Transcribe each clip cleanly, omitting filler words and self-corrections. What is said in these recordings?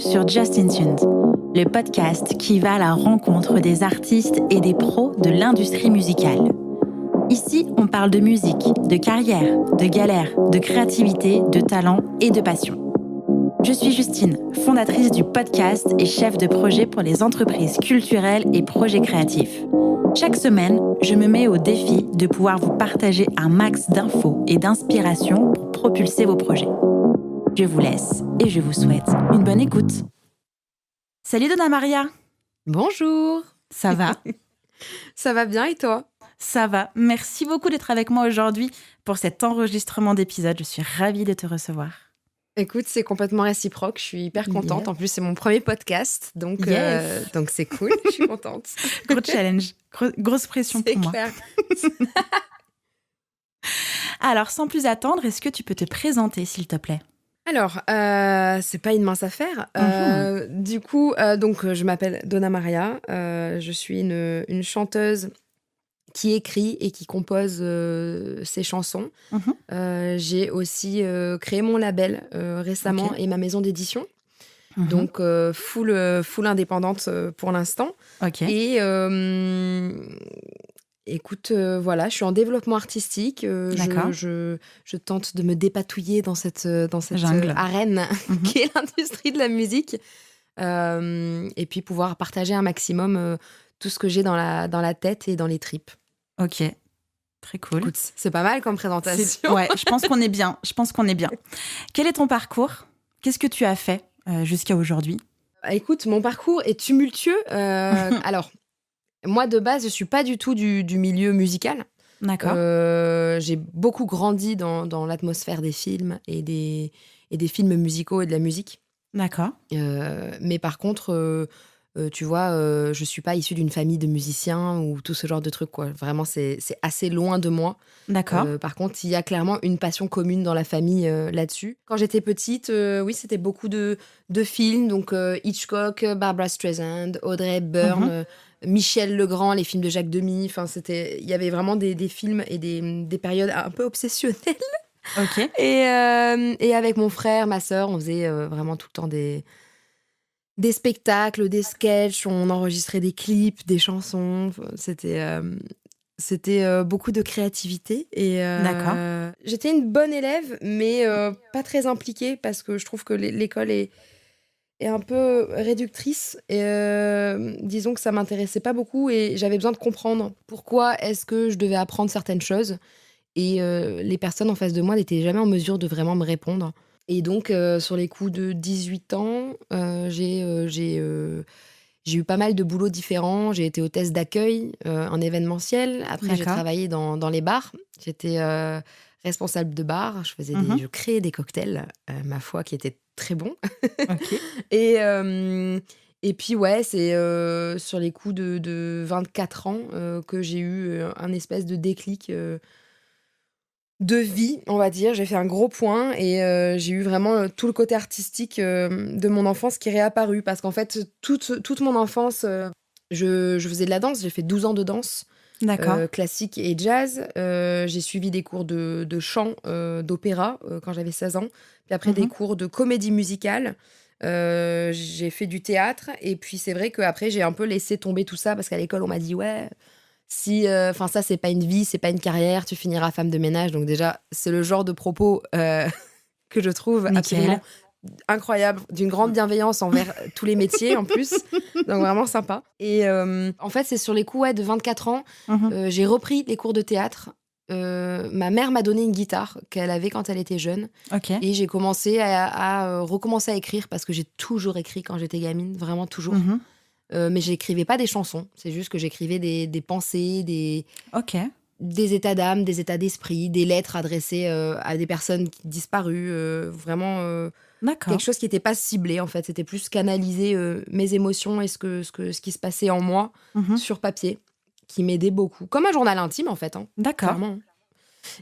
sur Just in Tuned, le podcast qui va à la rencontre des artistes et des pros de l'industrie musicale. Ici, on parle de musique, de carrière, de galère, de créativité, de talent et de passion. Je suis Justine, fondatrice du podcast et chef de projet pour les entreprises culturelles et projets créatifs. Chaque semaine, je me mets au défi de pouvoir vous partager un max d'infos et d'inspiration pour propulser vos projets. Je vous laisse et je vous souhaite une bonne écoute. Salut Donna Maria. Bonjour. Ça va? Ça va bien et toi? Ça va. Merci beaucoup d'être avec moi aujourd'hui pour cet enregistrement d'épisode. Je suis ravie de te recevoir. Écoute, c'est complètement réciproque. Je suis hyper contente. Yeah. En plus, c'est mon premier podcast, donc c'est cool. Je suis contente. Gros challenge, grosse pression C'est pour moi. clair. Alors, sans plus attendre, est-ce que tu peux te présenter, s'il te plaît? Alors, c'est pas une mince affaire. Du coup, je m'appelle Donna Maria. Je suis une chanteuse qui écrit et qui compose ses chansons. J'ai aussi créé mon label récemment Ok. et ma maison d'édition. Donc, full indépendante pour l'instant. Ok. Et écoute, voilà, je suis en développement artistique. D'accord. Je tente de me dépatouiller dans cette Jungle. arène qui est l'industrie de la musique. Et puis pouvoir partager un maximum tout ce que j'ai dans la tête et dans les tripes. Ok. Très cool. Écoute, c'est pas mal comme présentation. Ouais, je pense qu'on est bien. Quel est ton parcours? Qu'est-ce que tu as fait jusqu'à aujourd'hui? Écoute, mon parcours est tumultueux. Alors, moi, de base, je suis pas du tout du milieu musical. D'accord. J'ai beaucoup grandi dans l'atmosphère des films et des films musicaux et de la musique. D'accord. Mais par contre, tu vois, je suis pas issue d'une famille de musiciens ou tout ce genre de trucs, quoi. Vraiment, c'est assez loin de moi. D'accord. Par contre, il y a clairement une passion commune dans la famille là-dessus. Quand j'étais petite, oui, c'était beaucoup de films. Donc, Hitchcock, Barbra Streisand, Audrey Hepburn, Michel Legrand, les films de Jacques Demy. Enfin, il y avait vraiment des films et des périodes un peu obsessionnelles. Ok. Et avec mon frère, ma sœur, on faisait vraiment tout le temps des spectacles, des sketchs, on enregistrait des clips, des chansons. Enfin, c'était beaucoup de créativité. Et D'accord. j'étais une bonne élève, mais pas très impliquée parce que je trouve que l'école est un peu réductrice. Et disons que ça m'intéressait pas beaucoup et j'avais besoin de comprendre pourquoi est-ce que je devais apprendre certaines choses. Et les personnes en face de moi n'étaient jamais en mesure de vraiment me répondre. Et donc, sur les coups de 18 ans, j'ai eu pas mal de boulots différents. J'ai été hôtesse d'accueil en événementiel. Après, j'ai D'accord. travaillé dans les bars. J'étais responsable de bar. Je créais des cocktails, ma foi, qui étaient très bons. Ok. Et puis, ouais, c'est sur les coups de 24 ans que j'ai eu un espèce de déclic de vie, on va dire. J'ai fait un gros point et j'ai eu vraiment tout le côté artistique de mon enfance qui est réapparu. Parce qu'en fait, toute mon enfance, je faisais de la danse. J'ai fait 12 ans de danse D'accord. classique et jazz. J'ai suivi des cours de chant, d'opéra quand j'avais 16 ans. Puis après, des cours de comédie musicale. J'ai fait du théâtre. Et puis, c'est vrai qu'après, j'ai un peu laissé tomber tout ça parce qu'à l'école, on m'a dit « Ouais, si, enfin ça, c'est pas une vie, c'est pas une carrière, tu finiras femme de ménage. » Donc déjà, c'est le genre de propos que je trouve Nickel. absolument incroyable, d'une grande bienveillance envers tous les métiers en plus. Donc vraiment sympa. Et en fait, c'est sur les coups de 24 ans, j'ai repris les cours de théâtre. Ma mère m'a donné une guitare qu'elle avait quand elle était jeune. Ok. Et j'ai commencé à recommencer à écrire parce que j'ai toujours écrit quand j'étais gamine, vraiment toujours. Mais j'écrivais pas des chansons, c'est juste que j'écrivais des pensées, Ok. des états d'âme, des états d'esprit, des lettres adressées à des personnes disparues, vraiment D'accord. quelque chose qui n'était pas ciblé en fait, c'était plus canaliser mes émotions et ce qui se passait en moi sur papier, qui m'aidait beaucoup. Comme un journal intime en fait, D'accord. clairement.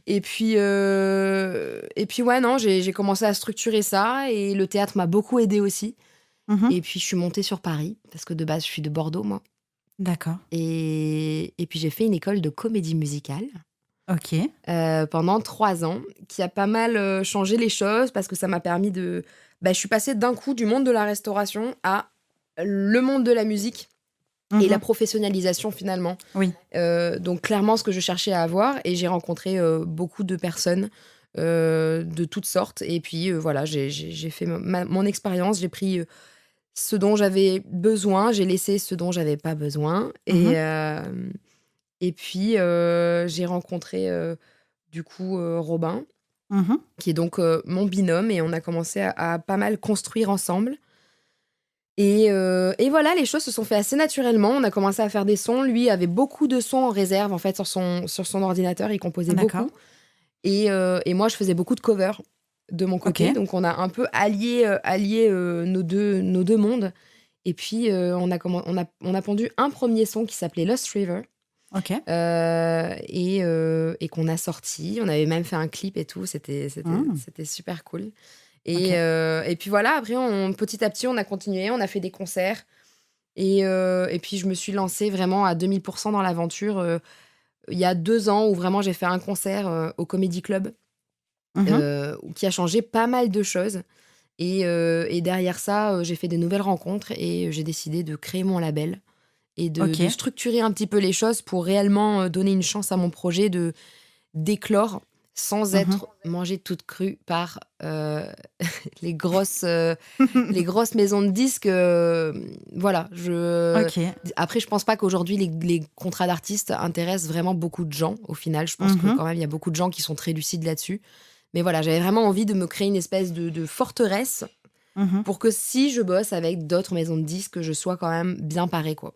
Et puis ouais, non, j'ai commencé à structurer ça et le théâtre m'a beaucoup aidée aussi. Et puis, je suis montée sur Paris, parce que de base, je suis de Bordeaux, moi. D'accord. Et puis, j'ai fait une école de comédie musicale. Ok. pendant 3 ans, qui a pas mal changé les choses parce que ça m'a permis de... je suis passée d'un coup du monde de la restauration à le monde de la musique et la Mhm. professionnalisation finalement. Oui. Donc clairement ce que je cherchais à avoir et j'ai rencontré beaucoup de personnes de toutes sortes et puis voilà, j'ai fait mon expérience, j'ai pris ce dont j'avais besoin, j'ai laissé ce dont j'avais pas besoin Mhm. et puis j'ai rencontré du coup Robin Mhm. qui est donc mon binôme et on a commencé à pas mal construire ensemble. Et voilà, les choses se sont fait assez naturellement. On a commencé à faire des sons. Lui avait beaucoup de sons en réserve en fait sur son ordinateur. Il composait D'accord. beaucoup. Et moi, je faisais beaucoup de covers de mon Ok. côté. Donc on a un peu allié nos deux mondes. Et puis on a pondu un premier son qui s'appelait Lost River Ok. et qu'on a sorti. On avait même fait un clip et tout. Hmm. C'était super cool. Ok. Et puis voilà, après, petit à petit, on a continué, on a fait des concerts. Et puis, je me suis lancée vraiment à 2000% dans l'aventure il y a 2 ans où vraiment j'ai fait un concert au Comedy Club Mhm. qui a changé pas mal de choses. Et derrière ça, j'ai fait des nouvelles rencontres et j'ai décidé de créer mon label et de, Ok. de structurer un petit peu les choses pour réellement donner une chance à mon projet de d'éclore sans Mhm. être mangé toute crue par les grosses, euh, les grosses maisons de disques. Voilà. Ok. Après, je pense pas qu'aujourd'hui, les contrats d'artistes intéressent vraiment beaucoup de gens. Au final, je pense que Mhm. quand même, il y a beaucoup de gens qui sont très lucides là-dessus. Mais voilà, j'avais vraiment envie de me créer une espèce de forteresse Mhm. pour que si je bosse avec d'autres maisons de disques, je sois quand même bien parée, quoi.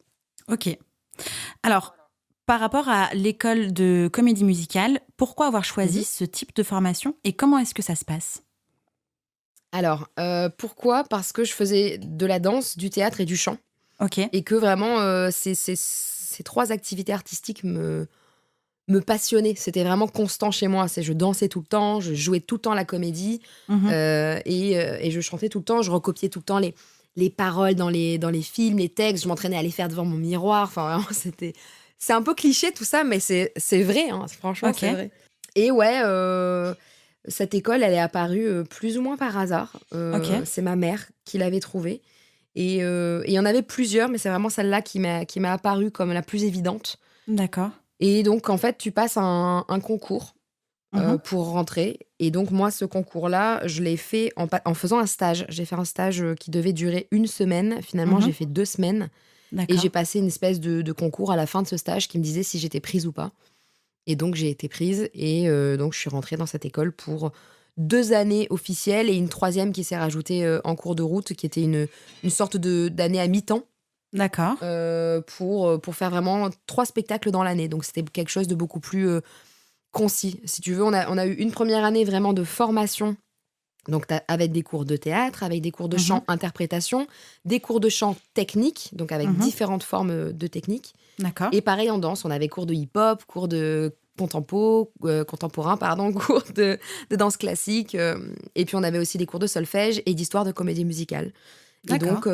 Ok. Alors, par rapport à l'école de comédie musicale, pourquoi avoir choisi Mhm. ce type de formation et comment est-ce que ça se passe? Alors, pourquoi? Parce que je faisais de la danse, du théâtre et du chant. Ok. Et que vraiment, ces 3 activités artistiques me passionnaient. C'était vraiment constant chez moi. Je dansais tout le temps, je jouais tout le temps la comédie, Mhm. et je chantais tout le temps. Je recopiais tout le temps les paroles dans les films, les textes. Je m'entraînais à les faire devant mon miroir. Enfin, vraiment, c'est un peu cliché tout ça, mais c'est vrai, hein. Franchement, Ok. c'est vrai. Et ouais, cette école, elle est apparue plus ou moins par hasard. Ok. C'est ma mère qui l'avait trouvée. Et il y en avait plusieurs, mais c'est vraiment celle-là qui m'a apparue comme la plus évidente. D'accord. Et donc, en fait, tu passes un concours Mhm. pour rentrer. Et donc, moi, ce concours-là, je l'ai fait en faisant un stage. J'ai fait un stage qui devait durer 1 semaine. Finalement, j'ai Mhm. fait 2 semaines. Et j'ai D'accord. passé une espèce de concours à la fin de ce stage qui me disait si j'étais prise ou pas. Et donc, j'ai été prise. Et donc, je suis rentrée dans cette école pour 2 années officielles et une troisième qui s'est rajoutée en cours de route, qui était une sorte d'année à mi-temps D'accord. pour faire vraiment 3 spectacles dans l'année. Donc, c'était quelque chose de beaucoup plus concis. Si tu veux, on a eu une première année vraiment de formation. Donc, avec des cours de théâtre, avec des cours de Mhm. chant interprétation, des cours de chant technique, donc avec Mhm. différentes formes de technique. D'accord. Et pareil en danse, on avait cours de hip-hop, cours de contemporain, pardon, cours de danse classique. Et puis on avait aussi des cours de solfège et d'histoire de comédie musicale. Et D'accord. donc,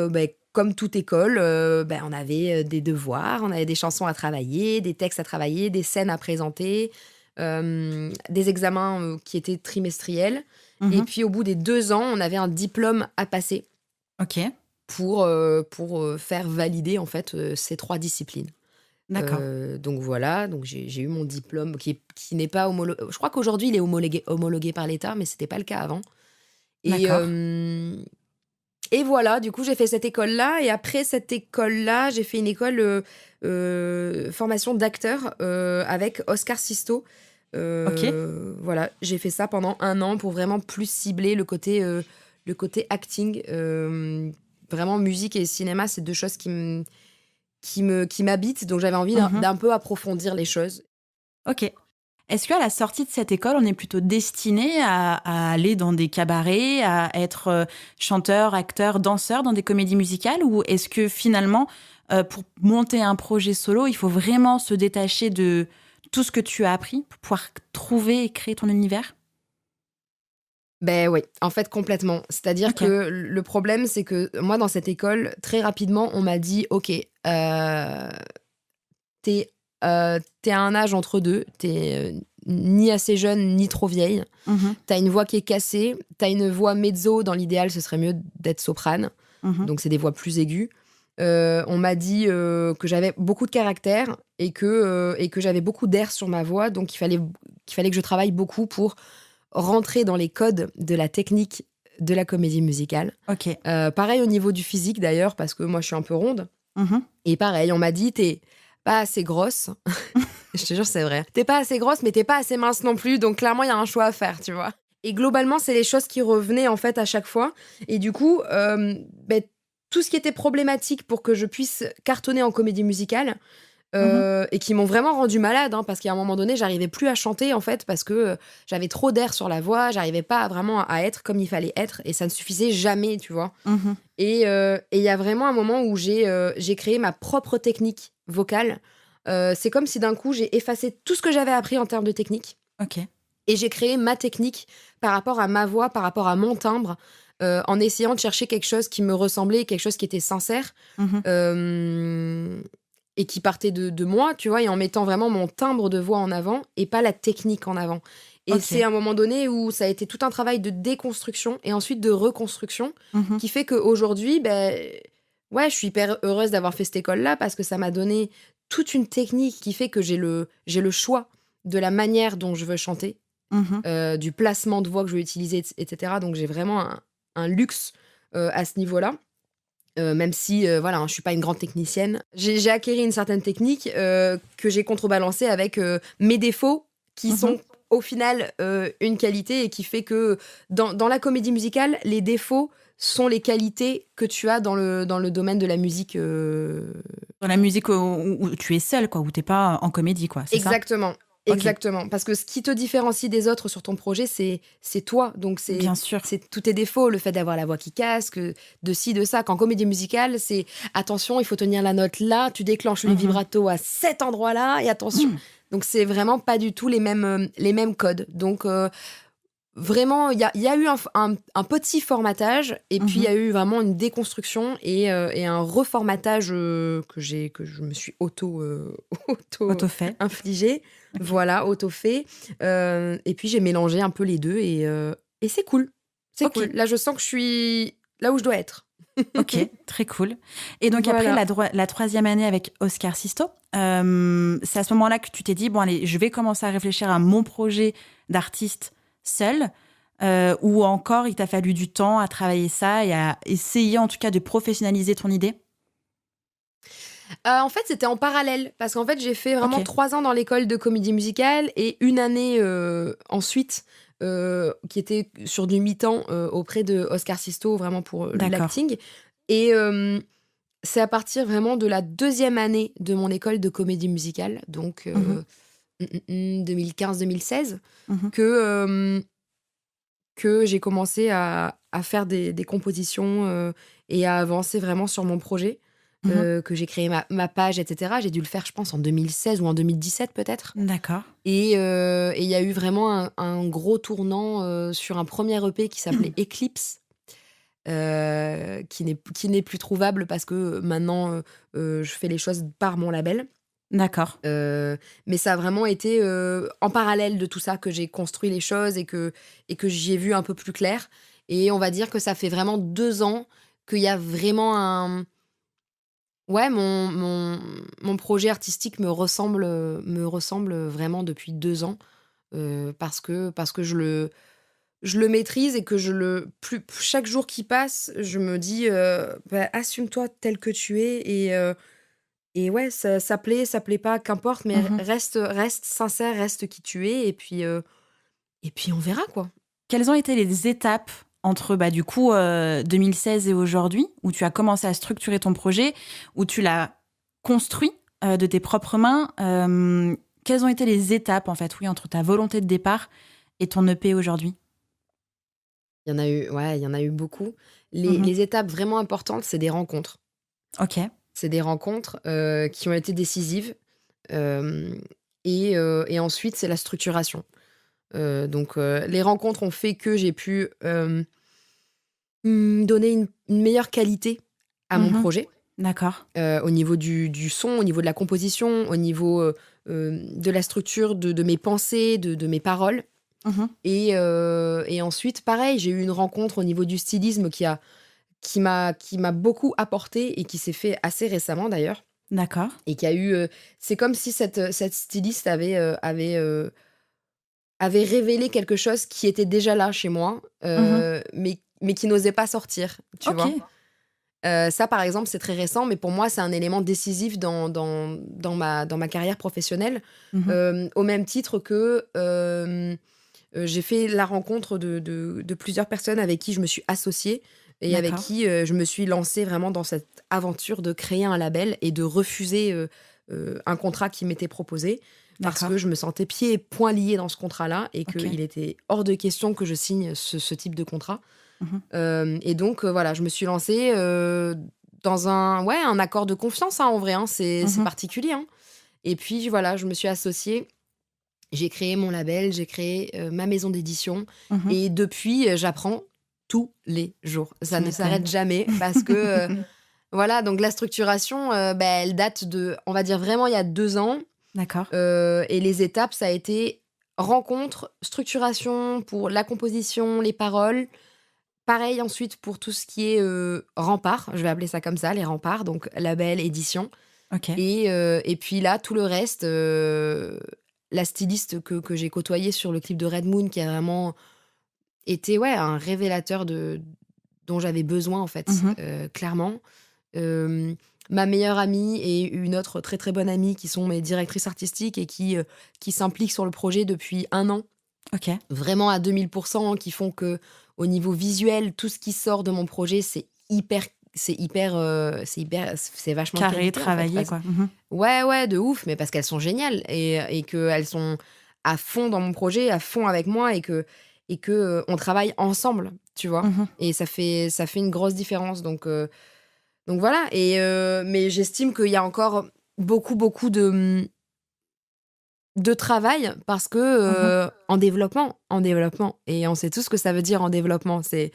comme toute école, on avait des devoirs, on avait des chansons à travailler, des textes à travailler, des scènes à présenter, des examens qui étaient trimestriels. Et Mhm. puis au bout des 2 ans, on avait un diplôme à passer Ok. pour faire valider en fait ces 3 disciplines. D'accord. Donc voilà, donc j'ai eu mon diplôme qui n'est pas homologué. Je crois qu'aujourd'hui il est homologué par l'État, mais c'était pas le cas avant. Et, D'accord. euh, et voilà, du coup j'ai fait cette école-là. Et après cette école-là, j'ai fait une école formation d'acteur avec Oscar Sisto. Ok. Voilà, j'ai fait ça pendant 1 an pour vraiment plus cibler le côté acting. Vraiment musique et cinéma, c'est 2 choses qui m'habitent, donc j'avais envie d'un Mhm. d'un peu approfondir les choses. Ok. Est-ce qu'à la sortie de cette école, on est plutôt destiné à aller dans des cabarets, à être chanteur, acteur, danseur dans des comédies musicales? Ou est-ce que finalement, pour monter un projet solo, il faut vraiment se détacher de tout ce que tu as appris pour pouvoir trouver et créer ton univers? Ben oui, en fait complètement. C'est-à-dire Ok. que le problème, c'est que moi dans cette école, très rapidement, on m'a dit: «OK, t'es, t'es à un âge entre deux, t'es ni assez jeune, ni trop vieille. Mhm. T'as une voix qui est cassée, t'as une voix mezzo, dans l'idéal, ce serait mieux d'être soprane. Mhm. Donc, c'est des voix plus aiguës. On m'a dit que j'avais beaucoup de caractère et que j'avais beaucoup d'air sur ma voix. Donc, qu'il fallait que je travaille beaucoup pour rentrer dans les codes de la technique de la comédie musicale. Ok. Pareil au niveau du physique, d'ailleurs, parce que moi, je suis un peu ronde. Mhm. Et pareil, on m'a dit, t'es pas assez grosse. Je te jure, c'est vrai. T'es pas assez grosse, mais t'es pas assez mince non plus. Donc, clairement, il y a un choix à faire, tu vois. Et globalement, c'est les choses qui revenaient, en fait, à chaque fois. Et du coup, tout ce qui était problématique pour que je puisse cartonner en comédie musicale, et qui m'ont vraiment rendu malade, hein, parce qu'à un moment donné, j'arrivais plus à chanter, en fait, parce que j'avais trop d'air sur la voix, j'arrivais pas vraiment à être comme il fallait être, et ça ne suffisait jamais, tu vois. Mhm. Et il y a vraiment un moment où j'ai créé ma propre technique vocale. C'est comme si d'un coup, j'ai effacé tout ce que j'avais appris en termes de technique, Ok. et j'ai créé ma technique par rapport à ma voix, par rapport à mon timbre, en essayant de chercher quelque chose qui me ressemblait, quelque chose qui était sincère. Mhm. Et qui partait de moi, tu vois, et en mettant vraiment mon timbre de voix en avant et pas la technique en avant. Et Ok. c'est un moment donné où ça a été tout un travail de déconstruction et ensuite de reconstruction Mhm. qui fait qu'aujourd'hui, ouais, je suis hyper heureuse d'avoir fait cette école-là parce que ça m'a donné toute une technique qui fait que j'ai le choix de la manière dont je veux chanter, Mhm. du placement de voix que je veux utiliser, etc. Donc j'ai vraiment un luxe à ce niveau-là. Même si, voilà, hein, je suis pas une grande technicienne. J'ai acquéri une certaine technique que j'ai contrebalancée avec mes défauts qui Mhm. sont au final une qualité et qui fait que dans la comédie musicale, les défauts sont les qualités que tu as dans le domaine de la musique. Dans la musique où tu es seule, quoi, où t'es pas en comédie, quoi, c'est ça? Exactement. Ok. Exactement. Parce que ce qui te différencie des autres sur ton projet, c'est toi. Donc, Bien sûr. c'est tous tes défauts, le fait d'avoir la voix qui casse, de ci, de ça. Qu'en comédie musicale, c'est attention, il faut tenir la note là, tu déclenches le Mhm. vibrato à cet endroit-là, et attention. Mm. Donc, c'est vraiment pas du tout les mêmes codes. Donc, vraiment, il y a eu un petit formatage, et puis il y Mhm. a eu vraiment une déconstruction et un reformatage que je me suis Auto-fait. infligé. Ok. Voilà, auto-fait. Et puis j'ai mélangé un peu les deux et c'est cool. C'est Ok. cool. Là, je sens que je suis là où je dois être. Ok, très cool. Et donc après Voilà. la troisième année avec Oscar Sisto, c'est à ce moment-là que tu t'es dit, bon allez, je vais commencer à réfléchir à mon projet d'artiste seul, ou encore il t'a fallu du temps à travailler ça et à essayer en tout cas de professionnaliser ton idée? En fait, c'était en parallèle parce qu'en fait, j'ai fait Ok, vraiment 3 ans dans l'école de comédie musicale et une année ensuite qui était sur du mi-temps auprès de Oscar Sisto, vraiment pour d'accord. l'acting. Et c'est à partir vraiment de la deuxième année de mon école de comédie musicale, donc Mhm, 2015-2016, mhm, que, que j'ai commencé à faire des compositions et à avancer vraiment sur mon projet, mhm. que j'ai créé ma page, etc. J'ai dû le faire, je pense, en 2016 ou en 2017 peut-être. D'accord. Et il y a eu vraiment un gros tournant sur un premier EP qui s'appelait Eclipse, qui n'est plus trouvable parce que maintenant je fais les choses par mon label. D'accord. Mais ça a vraiment été en parallèle de tout ça que j'ai construit les choses et que j'y ai vu un peu plus clair. Et on va dire que ça fait vraiment 2 ans qu'il y a vraiment un... Ouais, mon projet artistique me ressemble vraiment depuis 2 ans parce que je le maîtrise et que chaque jour qui passe, je me dis assume-toi tel que tu es et ouais, ça plaît, ça plaît pas, qu'importe, mais Mhm. reste sincère, reste qui tu es et puis on verra, quoi. Quelles ont été les étapes entre bah, du coup 2016 et aujourd'hui, où tu as commencé à structurer ton projet, où tu l'as construit de tes propres mains? Quelles ont été les étapes, en fait, oui, entre ta volonté de départ et ton EP aujourd'hui? Il y en a eu ouais, il y en a eu beaucoup. Mhm. Les étapes vraiment importantes, c'est des rencontres. Ok. C'est des rencontres, qui ont été décisives, hem et ensuite, c'est la structuration. Donc les rencontres ont fait que j'ai pu, donner une meilleure qualité à mon Mhm. projet. D'accord. Au niveau du son, au niveau de la composition, au niveau de la structure de mes pensées, de mes paroles. Mhm. Et ensuite, pareil, j'ai eu une rencontre au niveau du stylisme qui m'a beaucoup apporté et qui s'est fait assez récemment d'ailleurs. D'accord. Et qui a eu. C'est comme si cette styliste avait révélé quelque chose qui était déjà là chez moi, Mhm. mais qui n'osait pas sortir, tu Ok. vois. Ça, par exemple, c'est très récent, mais pour moi, c'est un élément décisif dans ma carrière professionnelle. Mhm. Au même titre que j'ai fait la rencontre de plusieurs personnes avec qui je me suis associée et avec D'accord. qui je me suis lancée vraiment dans cette aventure de créer un label et de refuser un contrat qui m'était proposé parce que D'accord. je me sentais pieds et poings liés dans ce contrat-là et Ok. qu'il était hors de question que je signe ce type de contrat. Mhm. Et donc, voilà, je me suis lancée dans un accord de confiance, hein, en vrai, hein, c'est Mhm. particulier, hein. Et puis, voilà, je me suis associée, j'ai créé mon label, j'ai créé ma maison d'édition. Mhm. Et depuis, j'apprends tous les jours. Ça Tu ne m'étonnes. s'arrête jamais parce que, voilà, donc la structuration, elle date de, on va dire vraiment il y a 2 ans. D'accord. Et les étapes, ça a été rencontre, structuration pour la composition, les paroles. Pareil ensuite pour tout ce qui est rempart, je vais appeler ça comme ça, les remparts, donc label, édition. Ok. Et puis là, tout le reste, la styliste que j'ai côtoyée sur le clip de Red Moon, qui a vraiment été un révélateur dont j'avais besoin, en fait, Mhm. clairement. Euh, Ma meilleure amie et une autre très très bonne amie qui sont mes directrices artistiques et qui s'impliquent sur le projet depuis 1 an, Ok. vraiment à 2000%, qui font que au niveau visuel, tout ce qui sort de mon projet, c'est vachement de Carré, qualité en fait. travaillé, quoi. Mhm. Ouais, ouais, de ouf, mais parce qu'elles sont géniales et qu'elles sont à fond dans mon projet, à fond avec moi et que on travaille ensemble, tu vois. Mhm. Et ça fait une grosse différence. Donc voilà. Mais j'estime qu'il y a encore beaucoup, beaucoup de travail parce que Mhm. en développement. Et on sait tous ce que ça veut dire en développement, c'est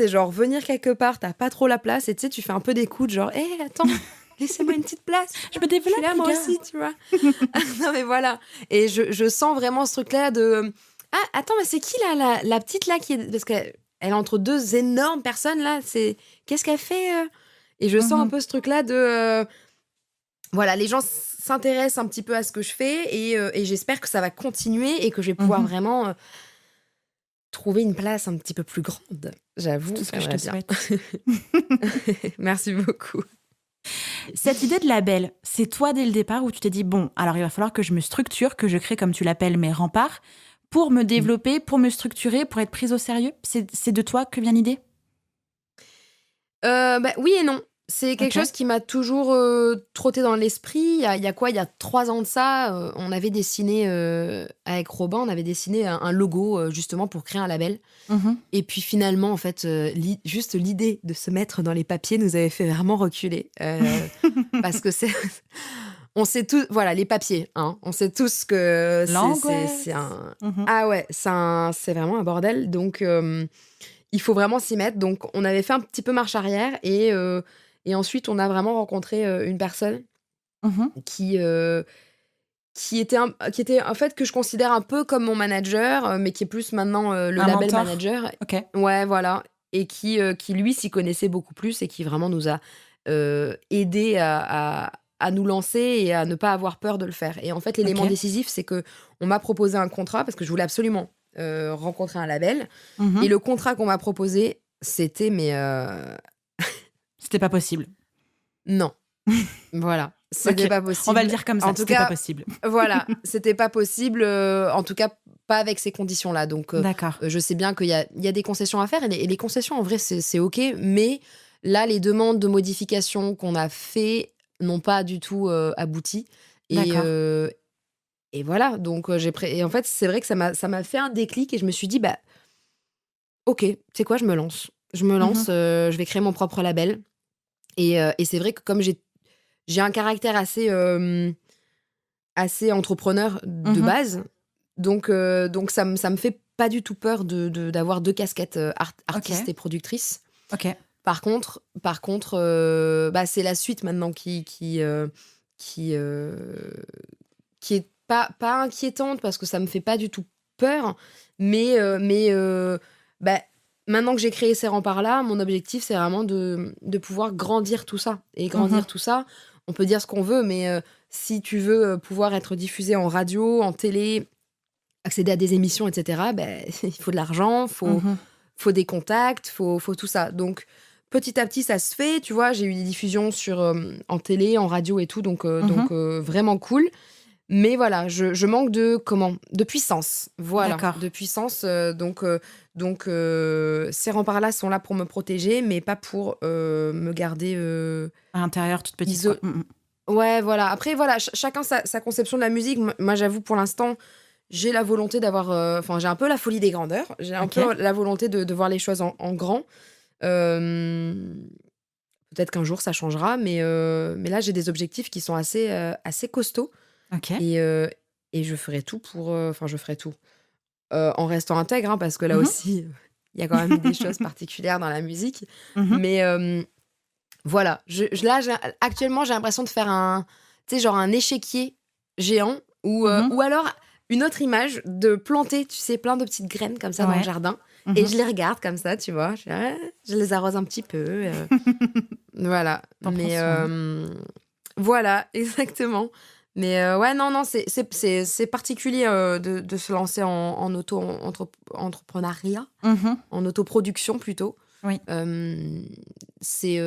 genre venir quelque part, t'as pas trop la place et tu sais, tu fais un peu d'écoute, genre, hé, attends, laissez-moi une petite place. Je me Je suis développe, là, les moi gars. aussi, tu vois. Non, mais voilà. Et je sens vraiment ce truc-là de. Ah, attends, mais c'est qui là, la petite là qui est. Parce qu'elle est entre deux énormes personnes là. Qu'est-ce qu'elle fait Et je sens un Mhm. peu ce truc-là de. Voilà, les gens s'intéressent un petit peu à ce que je fais et j'espère que ça va continuer et que je vais pouvoir Mhm. vraiment trouver une place un petit peu plus grande. C'est J'avoue, tout ce que je te j'aimerais bien. souhaite. Merci beaucoup. Cette idée de label, c'est toi dès le départ où tu t'es dit, bon, alors il va falloir que je me structure, que je crée, comme tu l'appelles, mes remparts, pour me Mm. développer, pour me structurer, pour être prise au sérieux. C'est de toi que vient l'idée? Bah, oui et non. C'est quelque Ok. chose qui m'a toujours trotté dans l'esprit. Il y a quoi? Il y a 3 ans de ça, on avait dessiné, avec Robin, on avait dessiné un logo justement pour créer un label. Mhm. Et puis finalement, en fait, juste l'idée de se mettre dans les papiers nous avait fait vraiment reculer. Parce que on sait tous, voilà, les papiers, hein, on sait tous que c'est L'angoisse. un. Mhm. Ah ouais, c'est vraiment un bordel. Donc, il faut vraiment s'y mettre. Donc, on avait fait un petit peu marche arrière et ensuite, on a vraiment rencontré une personne Mhm. qui, qui était en fait que je considère un peu comme mon manager, mais qui est plus maintenant le Un label mentor. manager. Ok. Ouais, voilà. Et qui lui s'y connaissait beaucoup plus et qui vraiment nous a aidé à nous lancer et à ne pas avoir peur de le faire. Et en fait, l'élément Ok. décisif, c'est que on m'a proposé un contrat parce que je voulais absolument rencontrer un label. Et Mhm. le contrat qu'on m'a proposé, c'était mais C'était pas possible. non. Voilà, Ok. c'était pas On va le possible. dire comme ça. En tout C'était pas cas, possible. voilà, c'était pas possible, en tout cas pas avec ces conditions-là. Donc, D'accord. je sais bien qu'il y a des concessions à faire et les concessions, en vrai, c'est OK. Mais là, les demandes de modification qu'on a fait n'ont pas du tout abouti. Et, D'accord. euh, et voilà, donc et en fait, c'est vrai que ça m'a fait un déclic et je me suis dit, bah, OK, tu sais quoi, je me lance. Je me Mhm. lance, je vais créer mon propre label. Et c'est vrai que comme j'ai un caractère assez entrepreneur de Mhm. base. Donc ça me fait pas du tout peur d'avoir deux casquettes, Ok. artiste et productrice. Ok. Par contre, bah, c'est la suite maintenant qui est pas inquiétante parce que ça me fait pas du tout peur, mais bah, maintenant que j'ai créé ces remparts-là, mon objectif, c'est vraiment de pouvoir grandir tout ça. Et Mhm. grandir tout ça, on peut dire ce qu'on veut, mais si tu veux pouvoir être diffusé en radio, en télé, accéder à des émissions, etc., ben, il faut de l'argent, Mhm. faut des contacts, faut tout ça. Donc, petit à petit, ça se fait. Tu vois, j'ai eu des diffusions en télé, en radio et tout, Mhm. vraiment cool. Mais voilà, je manque de puissance. Voilà, D'accord. de puissance. Ces remparts-là sont là pour me protéger, mais pas pour me garder À l'intérieur, toute petite, quoi. iso. Ouais, voilà. Après, voilà, chacun sa conception de la musique. Moi, j'avoue, pour l'instant, j'ai la volonté d'avoir. Enfin, j'ai un peu la folie des grandeurs. J'ai un Ok. peu la volonté de voir les choses en grand. Euh, Peut-être qu'un jour, ça changera, mais là, j'ai des objectifs qui sont assez costauds. Ok. Et, euh, et je ferai tout pour. Enfin, je ferai tout. En restant intègre, hein, parce que là Mhm. aussi, il y a quand même des choses particulières dans la musique. Mhm. Mais voilà. Là, actuellement, j'ai l'impression de faire tu sais, genre un échiquier géant Mhm. ou alors une autre image de planter, tu sais, plein de petites graines comme ça dans le Ouais. jardin. Et Mhm. je les regarde comme ça, tu vois. Je les arrose un petit peu. Voilà. T'en prends Mais soin. voilà, exactement. Mais ouais, non, non, c'est particulier de se lancer en auto-entrepreneuriat, Mhm. en autoproduction plutôt. Oui. Euh, c'est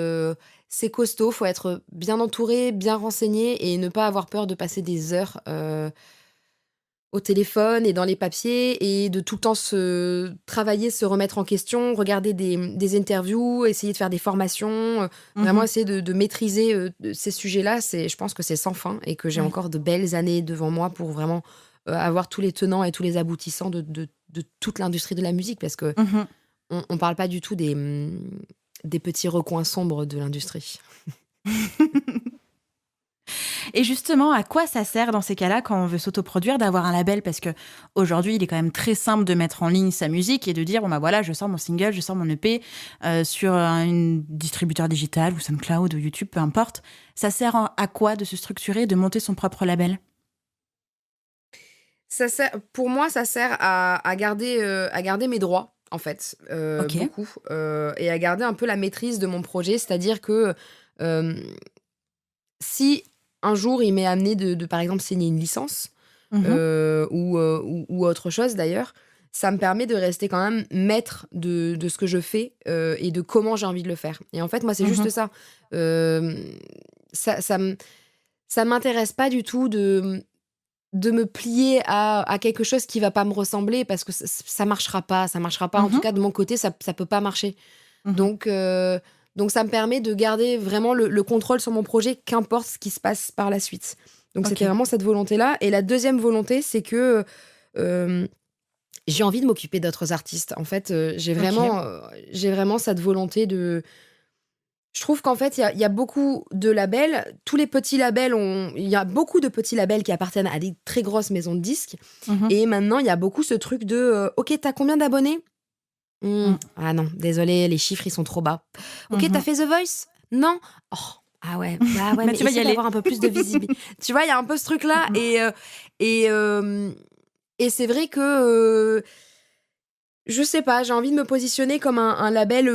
c'est costaud, faut être bien entouré, bien renseigné et ne pas avoir peur de passer des heures au téléphone et dans les papiers et de tout le temps se travailler, se remettre en question, regarder des interviews, essayer de faire des formations, vraiment Mhm. essayer de maîtriser ces sujets-là. Je pense que c'est sans fin et que j'ai Oui. encore de belles années devant moi pour vraiment avoir tous les tenants et tous les aboutissants de toute l'industrie de la musique parce que Mhm. on parle pas du tout des petits recoins sombres de l'industrie. Et justement, à quoi ça sert dans ces cas-là quand on veut s'autoproduire d'avoir un label? Parce que aujourd'hui, il est quand même très simple de mettre en ligne sa musique et de dire bon bah voilà, je sors mon single, je sors mon EP sur un distributeur digital ou SoundCloud ou YouTube, peu importe. Ça sert à quoi de se structurer, de monter son propre label? Pour moi, ça sert à garder mes droits, en fait, Ok. beaucoup, et à garder un peu la maîtrise de mon projet. C'est-à-dire que euh, si un jour il m'est amené par exemple, signer une licence Mhm. ou autre chose d'ailleurs, ça me permet de rester quand même maître de ce que je fais et de comment j'ai envie de le faire. Et en fait, moi, c'est juste Mhm. ça. Euh, ça m'intéresse pas du tout de me plier à quelque chose qui va pas me ressembler parce que ça marchera pas, ça marchera pas. En tout Mhm. cas, de mon côté, ça peut pas marcher. Mhm. Donc ça me permet de garder vraiment le contrôle sur mon projet, qu'importe ce qui se passe par la suite. Donc Ok. c'était vraiment cette volonté-là. Et la deuxième volonté, c'est que euh, j'ai envie de m'occuper d'autres artistes. En fait, Ok. j'ai vraiment cette volonté de. Je trouve qu'en fait, il y a beaucoup de labels. Tous les petits labels Il y a beaucoup de petits labels qui appartiennent à des très grosses maisons de disques. Mhm. Et maintenant, il y a beaucoup ce truc de OK, t'as combien d'abonnés? Mm. Ah non, désolé, les chiffres, ils sont trop bas. OK, t'as Mhm. fait The Voice? Non? Oh, ah ouais, bah ouais, Mais mais tu vas y essaie aller. d'avoir un peu plus de visibilité. Tu vois, il y a un peu ce truc-là. Mhm. Et c'est vrai que je sais pas, j'ai envie de me positionner comme un label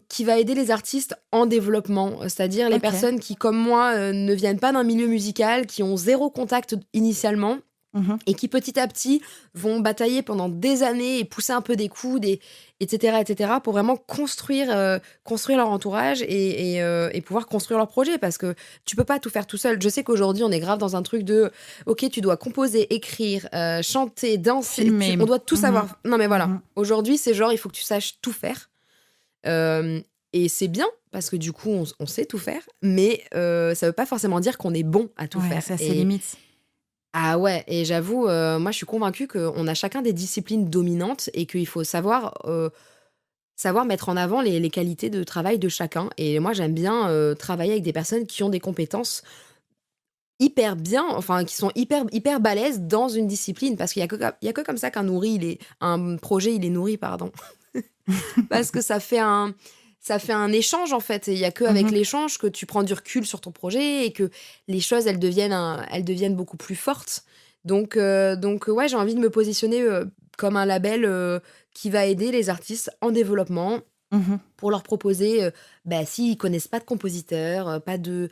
qui va aider les artistes en développement, c'est-à-dire les Ok. personnes qui, comme moi, ne viennent pas d'un milieu musical, qui ont zéro contact initialement Mhm. et qui petit à petit vont batailler pendant des années et pousser un peu des coudes, etc., pour vraiment construire leur entourage et pouvoir construire leur projet parce que tu peux pas tout faire tout seul. Je sais qu'aujourd'hui, on est grave dans un truc de OK, tu dois composer, écrire, chanter, danser, Filmer. on doit tout Mhm. savoir. Non, mais voilà. Mhm. Aujourd'hui, c'est genre, il faut que tu saches tout faire. Euh, et c'est bien parce que du coup, on sait tout faire, mais ça veut pas forcément dire qu'on est bon à tout Ouais, faire. ça, c'est Et limite. ah ouais, et j'avoue, moi je suis convaincue qu'on a chacun des disciplines dominantes et qu'il faut savoir mettre en avant les qualités de travail de chacun. Et moi j'aime bien travailler avec des personnes qui ont des compétences hyper bien, enfin qui sont hyper balèzes dans une discipline, parce qu'il y a que comme ça un projet il est nourri, pardon. Parce que ça fait un échange, en fait. Et il y a qu'avec Mhm. l'échange que tu prends du recul sur ton projet et que les choses, elles deviennent beaucoup plus fortes. Donc ouais, j'ai envie de me positionner comme un label qui va aider les artistes en développement Mhm. pour leur proposer, s'ils connaissent pas de compositeur, pas de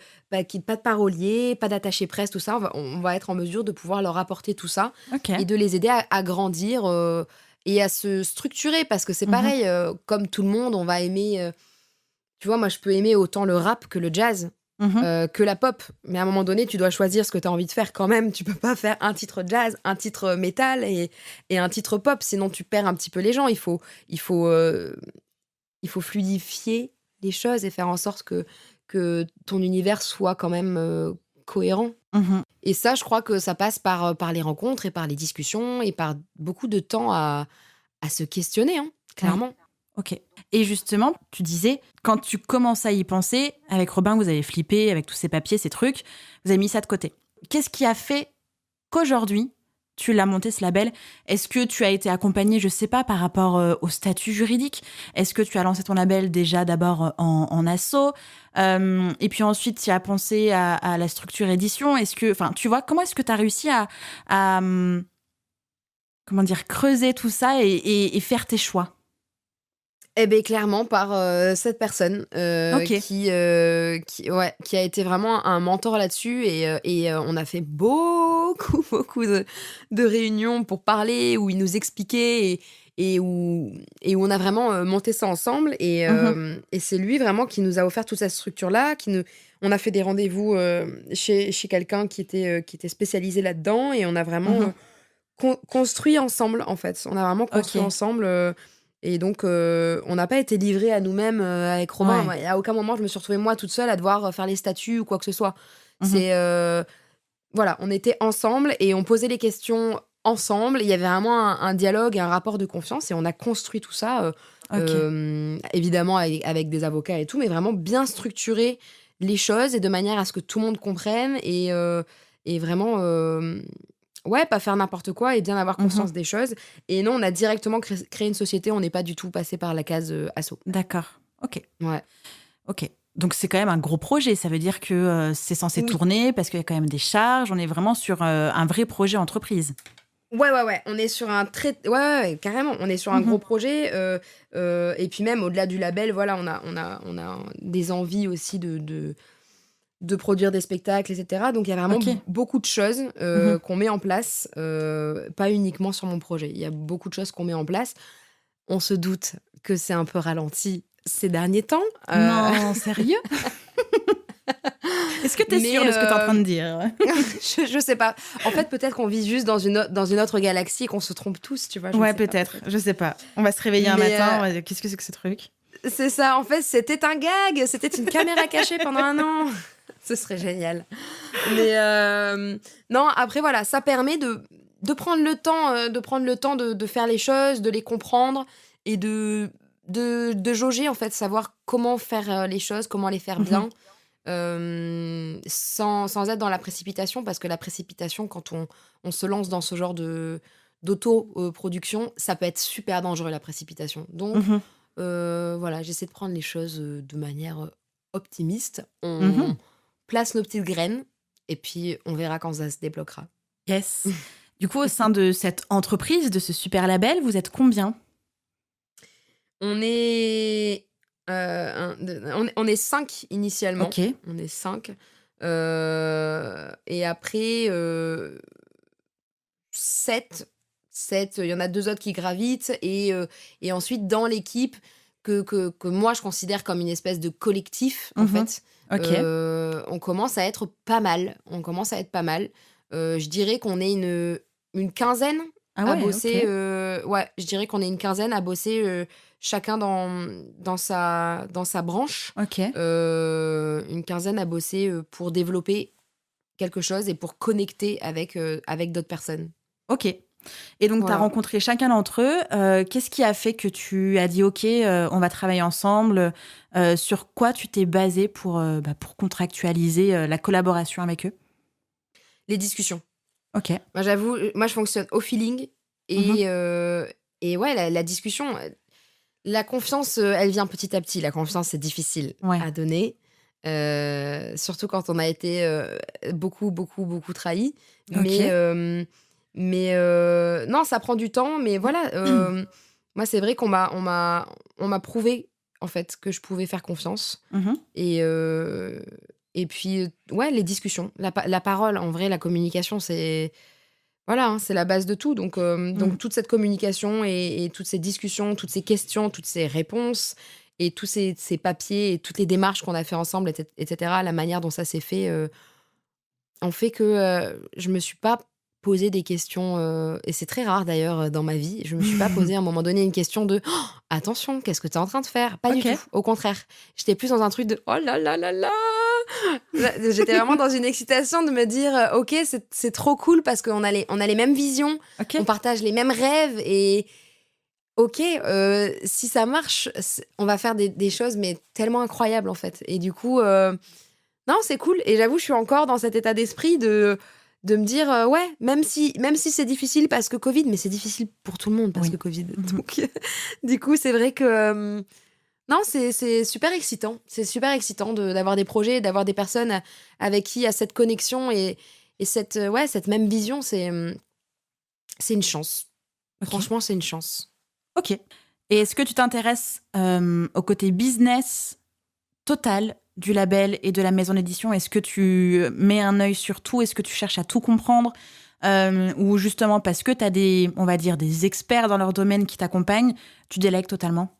parolier, pas d'attaché presse, tout ça, on va être en mesure de pouvoir leur apporter tout ça Ok. et de les aider à grandir, et à se structurer. Parce que c'est Mhm. pareil, comme tout le monde, on va aimer, tu vois, moi, je peux aimer autant le rap que le jazz, Mhm. que la pop. Mais à un moment donné, tu dois choisir ce que tu as envie de faire quand même. Tu peux pas faire un titre jazz, un titre métal et un titre pop, sinon tu perds un petit peu les gens. Il faut, heu il faut fluidifier les choses et faire en sorte que ton univers soit quand même, cohérent. Mhm. Et ça, je crois que ça passe par les rencontres et par les discussions et par beaucoup de temps à se questionner, hein, Ouais. clairement. Ok. Et justement, tu disais, quand tu commences à y penser, avec Robin, vous avez flippé avec tous ces papiers, ces trucs, vous avez mis ça de côté. Qu'est-ce qui a fait qu'aujourd'hui, tu l'as monté ce label? Est-ce que tu as été accompagné, je sais pas, par rapport au statut juridique? Est-ce que tu as lancé ton label déjà d'abord en asso? Et puis ensuite, tu as pensé à la structure édition? Enfin, tu vois, comment est-ce que tu as réussi à comment dire, creuser tout ça et faire tes choix? Eh beh, clairement par, cette personne, Ok. qui a été vraiment un mentor là-dessus et on a fait beaucoup, beaucoup de réunions pour parler, où il nous expliquait et où on a vraiment, monté ça ensemble Mhm. et c'est lui vraiment qui nous a offert toute cette structure-là, qui nous on a fait des rendez-vous, chez quelqu'un qui était spécialisé là-dedans et on a vraiment, Mhm. construit ensemble, en fait. On a vraiment construit Ok. ensemble, et donc on n'a pas été livrés à nous-mêmes, avec Robin. Ouais. Moi, à aucun moment, je me suis retrouvée moi toute seule à devoir, faire les statuts ou quoi que ce soit. Mhm. C'est, voilà, on était ensemble et on posait les questions ensemble. Il y avait vraiment un dialogue et un rapport de confiance et on a construit tout ça, Ok. évidemment avec des avocats et tout, mais vraiment bien structurer les choses et de manière à ce que tout le monde comprenne et vraiment, ouais, pas faire n'importe quoi et bien avoir Mhm. conscience des choses. Et non, on a directement créé une société, on n'est pas du tout passé par la case, asso. D'accord. Ok. Ouais. Ok. Donc c'est quand même un gros projet. Ça veut dire que c'est censé Oui. tourner parce qu'il y a quand même des charges. On est vraiment sur un vrai projet entreprise. Ouais, ouais, ouais, on est sur un très ouais, ouais, ouais, carrément, on est sur un gros Mhm. projet, et puis même au-delà du label, voilà, on a des envies aussi de produire des spectacles et cetera. Donc il y a vraiment Ok. beaucoup de choses, Mhm. qu'on met en place, pas uniquement sur mon projet. Il y a beaucoup de choses qu'on met en place. On se doute que c'est un peu ralenti ces derniers temps, Non, sérieux? Est-ce que tu es sûre mais de ce que tu es en train de dire? je sais pas. En fait, peut-être qu'on vit juste dans une autre galaxie et qu'on se trompe tous, tu vois? Je ne Ouais, sais pas, peut-être. peut-être. Je sais pas. On va se réveiller un Mais matin. On va dire, qu'est-ce que c'est que ce truc? c'est ça, en fait, c'était un gag, c'était une caméra cachée pendant un an. Ce serait génial. Mais non, après voilà, ça permet de prendre le temps, de faire les choses, de les comprendre et de jauger, en fait, savoir comment faire, les choses, comment les faire Mhm. bien. Sans être dans la précipitation, parce que la précipitation, quand on se lance dans ce genre d'auto-production, ça peut être super dangereux, la précipitation. Donc, Mhm. voilà, j'essaie de prendre les choses de manière optimiste. On Mhm. place nos petites graines et puis on verra quand ça se débloquera. Yes. Du coup, au sein de cette entreprise, de ce super label, vous êtes combien? On est, 5 initialement. Ok. On est 5. Et après, 7, 7, il y en a 2 autres qui gravitent et ensuite dans l'équipe que moi je considère comme une espèce de collectif, en Mhm. fait, Ok. on commence à être pas mal. On commence à être pas mal. Je dirais qu'on est une quinzaine Ah à ouais, ok. bosser, ouais, je dirais qu'on est une quinzaine à bosser, chacun dans sa branche. Ok. Une quinzaine à bosser, pour développer quelque chose et pour connecter avec d'autres personnes. Ok. Et donc, tu as Voilà. rencontré chacun d'entre eux. Qu'est-ce qui a fait que tu as dit, OK, on va travailler ensemble? Sur quoi tu t'es basé pour contractualiser la collaboration avec eux? Les discussions. OK. Moi, j'avoue, moi, je fonctionne au feeling Mhm. et ouais, la discussion, La confiance, elle vient petit à petit. La confiance, c'est difficile Ouais. à donner, surtout quand on a été, beaucoup, beaucoup, beaucoup trahi. Mais, OK. non, ça prend du temps, mais voilà, moi, c'est vrai qu'on m'a prouvé, en fait, que je pouvais faire confiance Mmh. et et puis, ouais, les discussions, la parole, en vrai, la communication, c'est voilà, hein, c'est la base de tout donc Mmh. toute cette communication et toutes ces discussions, toutes ces questions, toutes ces réponses et tous ces papiers et toutes les démarches qu'on a fait ensemble et cetera, la manière dont ça s'est fait, ont fait que, je me suis pas posé des questions, et c'est très rare d'ailleurs, dans ma vie, je me suis pas posé à un moment donné une question de: «Oh, «Attention, qu'est-ce que tu es en train de faire?» Pas du tout, OK. au contraire. J'étais plus dans un truc de: «Oh là là là là!» Là, j'étais vraiment dans une excitation de me dire, «OK, c'est trop cool parce qu'on a les mêmes visions, on OK. partage les mêmes rêves et OK, si ça marche, on va faire des choses mais tellement incroyables, en fait» et du coup, non, c'est cool et j'avoue, je suis encore dans cet état d'esprit de me dire, «Ouais, même si c'est difficile parce que Covid», mais c'est difficile pour tout le monde parce que Oui. Covid, Mmh. donc du coup, c'est vrai que, non, c'est super excitant. C'est super excitant d'avoir des projets, d'avoir des personnes avec qui il y a cette connexion et cette, ouais, cette même vision, c'est une chance. OK. Franchement, c'est une chance. OK. Et est-ce que tu t'intéresses, au côté business total du label et de la maison d'édition? Est-ce que tu mets un œil sur tout? Est-ce que tu cherches à tout comprendre? Ou justement parce que tu as des on va dire des experts dans leur domaine qui t'accompagnent, tu délègues totalement?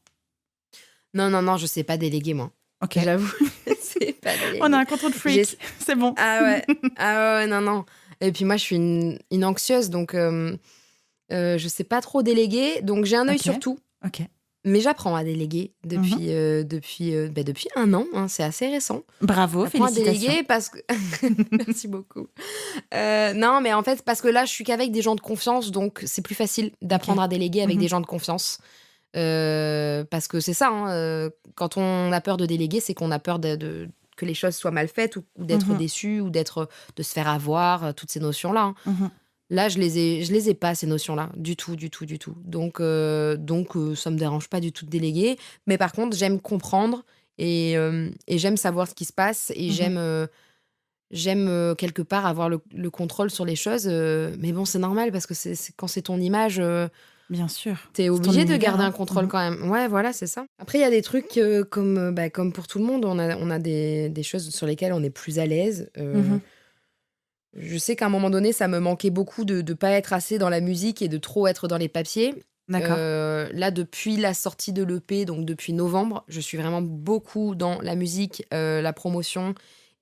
Non, non, non, je sais pas déléguer, moi. OK. J'avoue, je sais pas On a déléguer. un contrôle J'ai freak, c'est bon. Ah ouais, ah ouais, ouais, non, non et puis moi, je suis une anxieuse donc je sais pas trop déléguer donc j'ai un œil sur OK, tout. OK. Mais j'apprends à déléguer Mmh. depuis 1 an, hein, c'est assez récent. Bravo, J'apprends à félicitations. déléguer parce que merci beaucoup. Non, mais en fait, parce que là, je suis qu'avec des gens de confiance, donc c'est plus facile OK. d'apprendre à déléguer avec Mmh. des gens de confiance. Parce que c'est ça, hein, quand on a peur de déléguer, c'est qu'on a peur de que les choses soient mal faites ou d'être Mmh. déçu ou de se faire avoir, toutes ces notions-là, hein. Mmh. Là, je les ai pas ces notions-là, du tout, du tout, du tout. Donc ça me dérange pas du tout de déléguer. Mais par contre, j'aime comprendre et j'aime savoir ce qui se passe et Mmh. j'aime, quelque part avoir le contrôle sur les choses, mais bon, c'est normal parce que c'est quand c'est ton image, Bien sûr, tu c'est ton obligé de univers, garder un hein. contrôle Mmh. quand même. Ouais, voilà, c'est ça. Après, il y a des trucs, comme pour tout le monde, on a des choses sur lesquelles on est plus à l'aise, Mmh. je sais qu'à un moment donné, ça me manquait beaucoup de pas être assez dans la musique et de trop être dans les papiers. D'accord. Là, depuis la sortie de l'EP, donc depuis novembre, je suis vraiment beaucoup dans la musique, la promotion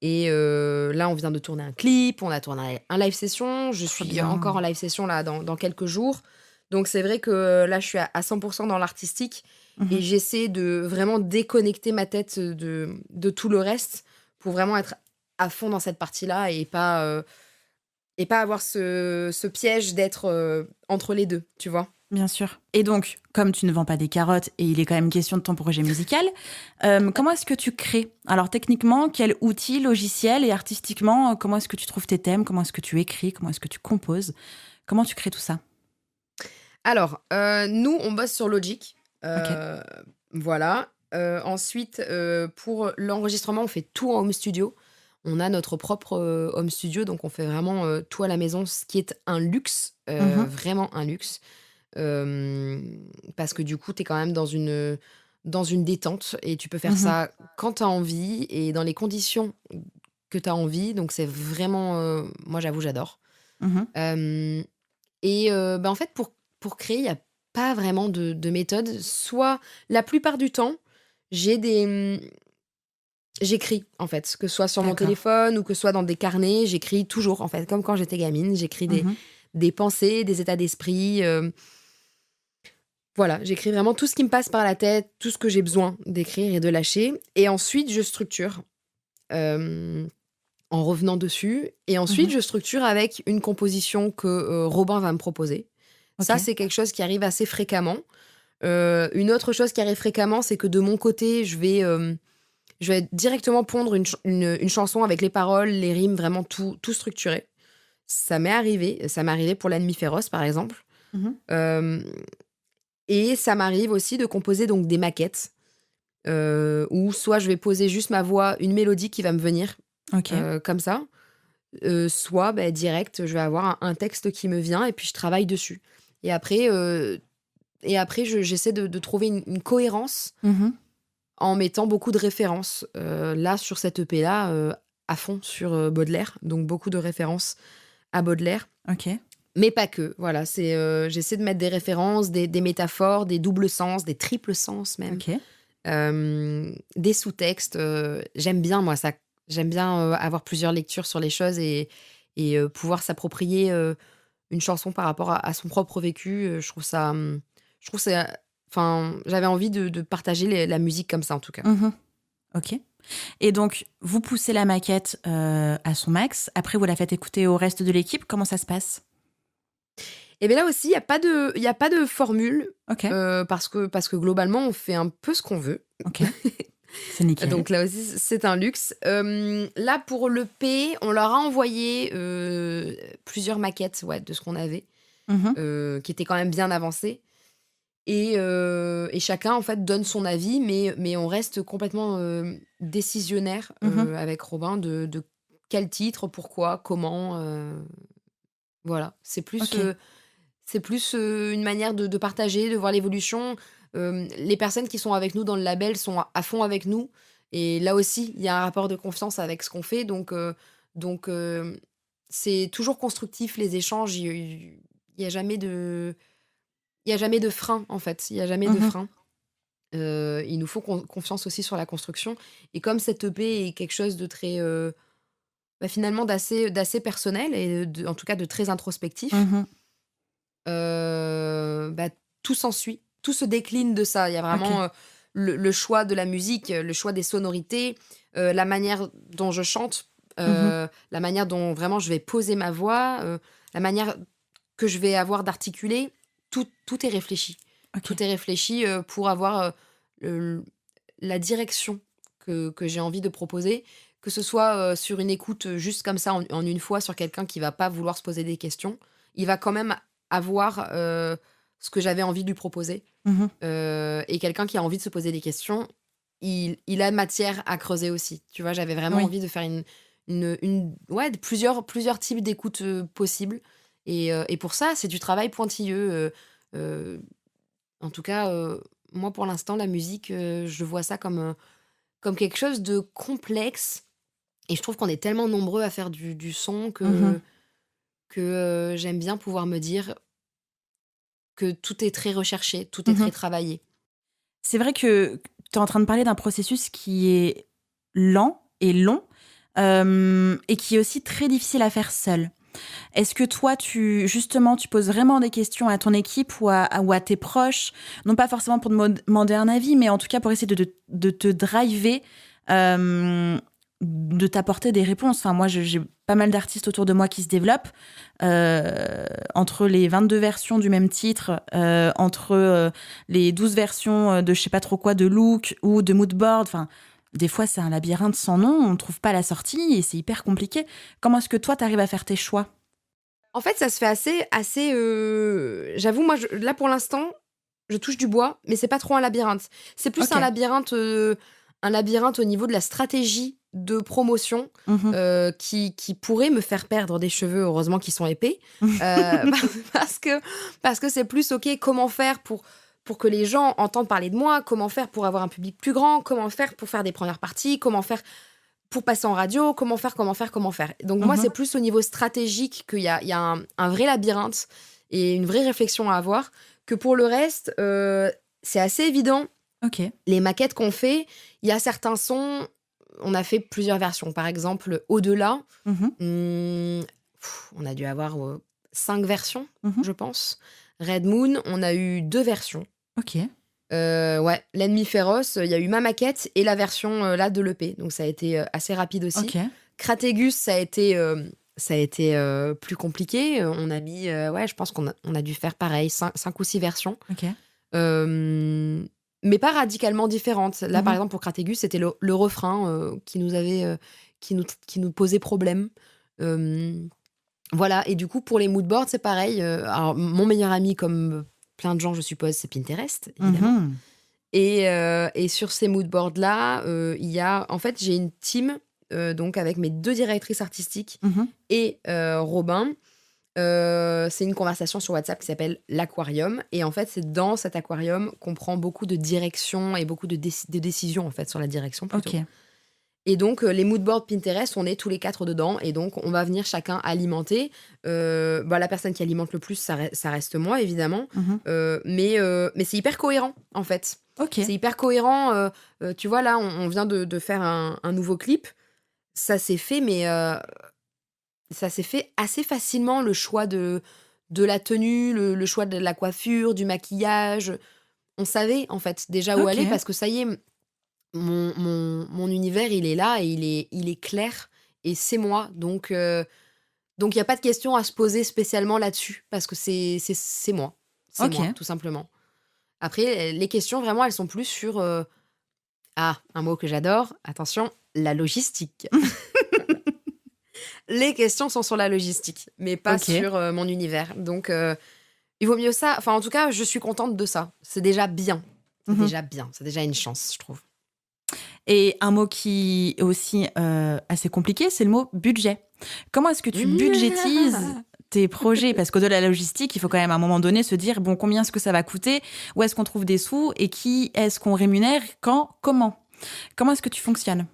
et là, on vient de tourner un clip, on a tourné un live session. Je Trop suis encore en bien. live session là dans quelques jours. Donc c'est vrai que là, je suis à 100 dans l'artistique et Mmh. j'essaie de vraiment déconnecter ma tête, de tout le reste pour vraiment être à fond dans cette partie-là et pas avoir ce piège d'être, entre les 2, tu vois? Bien sûr. Et donc, comme tu ne vends pas des carottes et il est quand même question de ton projet musical, comment est-ce que tu crées? Alors techniquement, quel outil, logiciel et artistiquement, comment est-ce que tu trouves tes thèmes? Comment est-ce que tu écris? Comment est-ce que tu composes? Comment tu crées tout ça? Alors, nous, on bosse sur Logic, OK. voilà. Ensuite, pour l'enregistrement, on fait tout en home studio. On a notre propre, home studio, donc on fait vraiment, tout à la maison, ce qui est un luxe, Mmh. vraiment un luxe. Parce que du coup, tu es quand même dans une détente et tu peux faire Mmh. ça quand tu as envie et dans les conditions que tu as envie, donc c'est vraiment, moi j'avoue j'adore. Mmh. Hem en fait, pour créer, il y a pas vraiment de méthode. Soit la plupart du temps, j'ai j'écris, en fait, que ce soit sur mon D'accord. téléphone ou que ce soit dans des carnets, j'écris toujours, en fait, comme quand j'étais gamine. J'écris des Mmh. des pensées, des états d'esprit, voilà, j'écris vraiment tout ce qui me passe par la tête, tout ce que j'ai besoin d'écrire et de lâcher et ensuite je structure, hem, en revenant dessus et ensuite Mmh. je structure avec une composition que, Robin va me proposer. Ça, OK. c'est quelque chose qui arrive assez fréquemment. Une autre chose qui arrive fréquemment, c'est que de mon côté, je vais directement pondre une chanson avec les paroles, les rimes, vraiment tout structuré. Ça m'est arrivé pour «L'ennemi féroce», par exemple. Mmh. Hem Et ça m'arrive aussi de composer donc des maquettes, où soit je vais poser juste ma voix, une mélodie qui va me venir, OK. comme ça, soit, direct, je vais avoir un texte qui me vient et puis je travaille dessus. Et après, je j'essaie de trouver une cohérence Mmh. en mettant beaucoup de références. Là, sur cette EP-là, à fond sur, Baudelaire, donc beaucoup de références à Baudelaire, OK. mais pas que. Voilà, j'essaie de mettre des références, des métaphores, des doubles sens, des triples sens même, OK. des sous-textes, j'aime bien moi ça. J'aime bien, avoir plusieurs lectures sur les choses et pouvoir s'approprier, une chanson par rapport à son propre vécu, je trouve ça enfin, j'avais envie de partager la musique comme ça, en tout cas. Mmh. OK. Et donc, vous poussez la maquette, à son max. Après, vous la faites écouter au reste de l'équipe. Comment ça se passe? Et bien là aussi, il y a pas de formule, OK. parce que globalement, on fait un peu ce qu'on veut. OK. C'est nickel. Donc là aussi, c'est un luxe. Là, pour l'EP, on leur a envoyé, plusieurs maquettes, ouais, de ce qu'on avait, Mmh. qui étaient quand même bien avancées. Et chacun, en fait, donne son avis, mais on reste complètement, décisionnaire, Mmh. avec Robin de quel titre, pourquoi, comment, voilà. OK. C'est plus, une manière de partager, de voir l'évolution. Les personnes qui sont avec nous dans le label sont à fond avec nous et là aussi, il y a un rapport de confiance avec ce qu'on fait donc c'est toujours constructif les échanges. Il y a jamais de il y a jamais de frein, en fait. Il y a jamais de Mmh. frein. Il nous faut confiance aussi sur la construction et comme cette EP est quelque chose de très, finalement d'assez personnel et en tout cas de très introspectif, Mmh. bah, tout s'ensuit. Tout se décline de ça. Il y a OK. vraiment, le choix de la musique, le choix des sonorités, la manière dont je chante, Mmh. la manière dont vraiment je vais poser ma voix, la manière que je vais avoir d'articuler. Tout est réfléchi. OK. Tout est réfléchi, pour avoir, le la direction que j'ai envie de proposer, que ce soit, sur une écoute, juste comme ça en une fois sur quelqu'un qui va pas vouloir se poser des questions. Il va quand même avoir, ce que j'avais envie de lui proposer, Mmh. et quelqu'un qui a envie de se poser des questions, il a matière à creuser aussi. Tu vois? J'avais vraiment Oui. envie de faire une ouais, de plusieurs types d'écoutes, possibles et pour ça, c'est du travail pointilleux, heu, en tout cas, moi, pour l'instant, la musique, je vois ça comme quelque chose de complexe et je trouve qu'on est tellement nombreux à faire du son Mmh. que j'aime bien pouvoir me dire que tout est très recherché, tout est Mmh. très travaillé. C'est vrai que tu es en train de parler d'un processus qui est lent et long, et qui est aussi très difficile à faire seul. Est-ce que toi, tu poses vraiment des questions à ton équipe ou à tes proches? Non pas forcément pour demander un avis, mais en tout cas pour essayer de te driver, de t'apporter des réponses. Enfin, moi, j'ai pas mal d'artistes autour de moi qui se développent, entre les 22 versions du même titre, entre, les 12 versions, de je sais pas trop quoi, de look ou de mood board. Enfin, des fois, c'est un labyrinthe sans nom, on trouve pas la sortie et c'est hyper compliqué. Comment est-ce que toi, tu arrives à faire tes choix? En fait, ça se fait assez, j'avoue, moi, là, pour l'instant, je touche du bois, mais c'est pas trop un labyrinthe. C'est plus OK. un labyrinthe au niveau de la stratégie de promotion, Mmh. qui pourrait me faire perdre des cheveux, heureusement qu'ils sont épais. Parce que c'est plus, OK, comment faire pour que les gens entendent parler de moi? Comment faire pour avoir un public plus grand? Comment faire pour faire des premières parties? Comment faire pour passer en radio? Comment faire, comment faire, comment faire? Donc moi, Mmh. c'est plus au niveau stratégique qu'il y a un vrai labyrinthe et une vraie réflexion à avoir, que pour le reste, c'est assez évident. OK. Les maquettes qu'on fait, il y a certains sons, on a fait plusieurs versions. Par exemple, Au-delà, Mmh. mmh, on a dû avoir, 5 versions, Mmh. je pense. Red Moon, on a eu 2 versions. OK. Ouais, L'ennemi féroce, il y a eu ma maquette et la version, là, de l'EP, donc ça a été, assez rapide aussi. OK. Cratégus, ça a été, plus compliqué, on a mis, ouais, je pense on a dû faire pareil, 5 ou 6 versions, OK. hem, mais pas radicalement différentes. Là, par Mmh. exemple, pour Cratégus, c'était le refrain, qui nous avait, qui nous posait problème, hem, voilà et du coup, pour les mood boards, c'est pareil, alors mon meilleur ami comme plein de gens, je suppose, c'est Pinterest, évidemment. Mhm. Et sur ces moodboards-là, il y a... En fait, j'ai une team, donc avec mes 2 directrices artistiques Mhm. et Robin. C'est une conversation sur WhatsApp qui s'appelle l'aquarium. Et en fait, c'est dans cet aquarium qu'on prend beaucoup de directions et beaucoup de décisions, en fait, sur la direction plutôt. Ok. Et donc, les moodboards Pinterest, on est tous les 4 dedans. Et donc, on va venir chacun alimenter. La personne qui alimente le plus, ça reste moi, évidemment. Mhm. Mais c'est hyper cohérent, en fait. Ok. C'est hyper cohérent. Tu vois, là, on vient de faire un nouveau clip. Ça s'est fait, mais ça s'est fait assez facilement, le choix de la tenue, le choix de la coiffure, du maquillage. On savait, en fait, déjà où Ok. aller parce que ça y est, mon univers, il est là et il est clair et c'est moi. Donc, il n'y a pas de question à se poser spécialement là-dessus parce que c'est moi. C'est Ok. moi, tout simplement. Après, les questions, vraiment, elles sont plus sur... un mot que j'adore, attention, la logistique. Les questions sont sur la logistique, mais pas Ok. sur mon univers. Donc, il vaut mieux ça. Enfin, en tout cas, je suis contente de ça. C'est déjà bien. C'est Mhm. déjà bien. C'est déjà une chance, je trouve. Et un mot qui est aussi assez compliqué, c'est le mot budget. Comment est-ce que tu budgétises tes projets? Parce qu'au-delà de la logistique, il faut quand même à un moment donné se dire, bon, combien est-ce que ça va coûter? Où est-ce qu'on trouve des sous? Et qui est-ce qu'on rémunère? Quand? Comment? Comment est-ce que tu fonctionnes?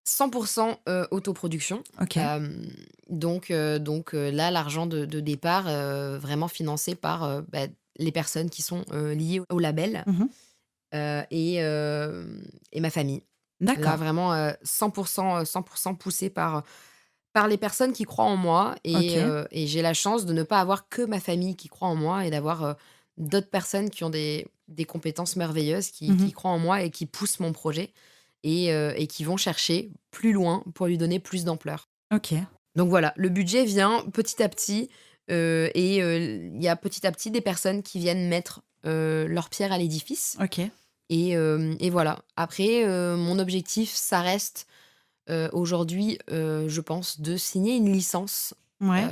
100% autoproduction. Ok. Donc là, l'argent de départ, vraiment financé par les personnes qui sont liées au label Mhm. et ma famille. Là, D'accord. vraiment 100% poussé par les personnes qui croient en moi. Ok. Et j'ai la chance de ne pas avoir que ma famille qui croit en moi et d'avoir d'autres personnes qui ont des compétences merveilleuses, qui Mhm. croient en moi et qui poussent mon projet et qui vont chercher plus loin pour lui donner plus d'ampleur. Ok. Donc voilà, le budget vient petit à petit et il y a petit à petit des personnes qui viennent mettre leur pierre à l'édifice. Ok. Et voilà. Après, mon objectif, ça reste aujourd'hui, je pense, de signer une licence Ouais.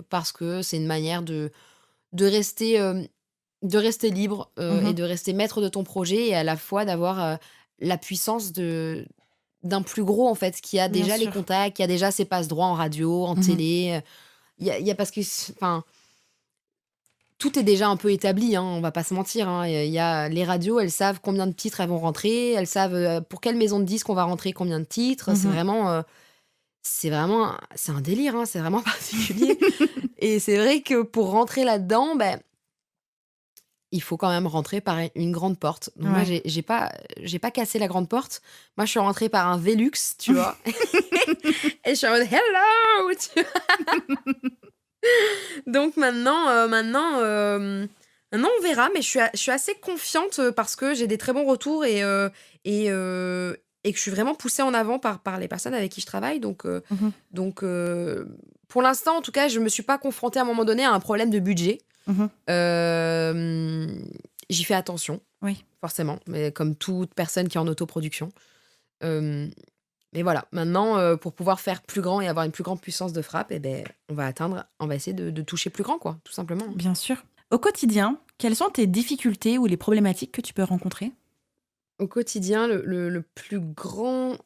parce que c'est une manière de rester, de rester libre et Mhm. de rester maître de ton projet et à la fois d'avoir la puissance d'un plus gros, en fait, qui a Bien déjà les sûr. contacts, qui a déjà ses passe-droits en radio, en Mhm. télé. Il y a parce que, enfin, tout est déjà un peu établi, hein, on va pas se mentir, hein. Il y a les radios, elles savent combien de titres elles vont rentrer, elles savent pour quelle maison de disques on va rentrer combien de titres. Mhm. C'est un délire, hein, c'est vraiment particulier. Et c'est vrai que pour rentrer là-dedans, il faut quand même rentrer par une grande porte. Donc moi, Ouais. j'ai pas cassé la grande porte. Moi, je suis rentrée par un Velux, tu vois. Et je suis en mode hello, tu vois. Donc maintenant, on verra. Mais je suis assez confiante parce que j'ai des très bons retours et que je suis vraiment poussée en avant par les personnes avec qui je travaille. Mhm. Donc pour l'instant, en tout cas, je me suis pas confrontée à un moment donné à un problème de budget. Mhm. J'y fais attention, Oui. forcément, mais comme toute personne qui est en autoproduction. Euh, mais voilà, maintenant, pour pouvoir faire plus grand et avoir une plus grande puissance de frappe, on va essayer de toucher plus grand, quoi, tout simplement. Bien sûr. Au quotidien, quelles sont tes difficultés ou les problématiques que tu peux rencontrer? Au quotidien, le plus grand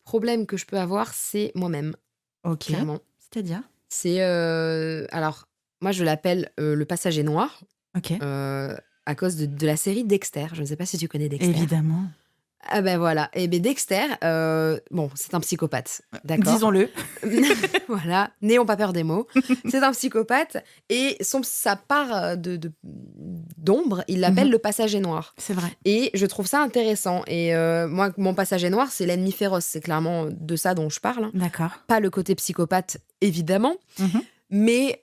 problème que je peux avoir, c'est moi-même, Ok. clairement. C'est-à-dire? C'est, alors, moi, je l'appelle le passager noir, Ok. à cause de la série Dexter. Je ne sais pas si tu connais Dexter. Évidemment. Ah ben voilà, et ben Dexter, bon, c'est un psychopathe, d'accord? Disons-le. Voilà, n'ayons pas peur des mots. C'est un psychopathe et sa part d'ombre, il l'appelle Mhm. le passager noir. C'est vrai. Et je trouve ça intéressant. Et moi, mon passager noir, c'est l'ennemi féroce. C'est clairement de ça dont je parle, hein. D'accord. Pas le côté psychopathe, évidemment, Mhm. mais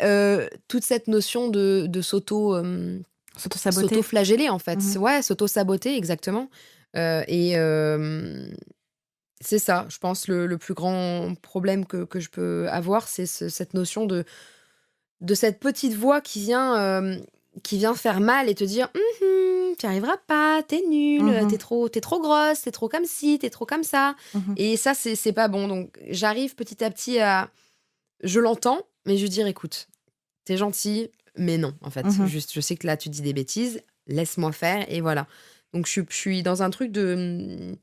toute cette notion de S'auto-saboter. s'auto-flageller, en fait. Mhm. Ouais, s'auto-saboter, exactement. Et c'est ça, je pense, le plus grand problème que je peux avoir, c'est cette notion de cette petite voix qui vient faire mal et te dire tu n'y arriveras pas, t'es nulle, Mhm. t'es trop grosse, t'es trop comme ci, t'es trop comme ça. Mhm. Et ça, c'est pas bon. Donc, j'arrive petit à petit à. Je l'entends, mais je lui dis écoute, t'es gentil, mais non, en fait. Mhm. Juste, je sais que là, tu dis des bêtises, laisse-moi faire, et voilà. Donc, je suis dans un truc de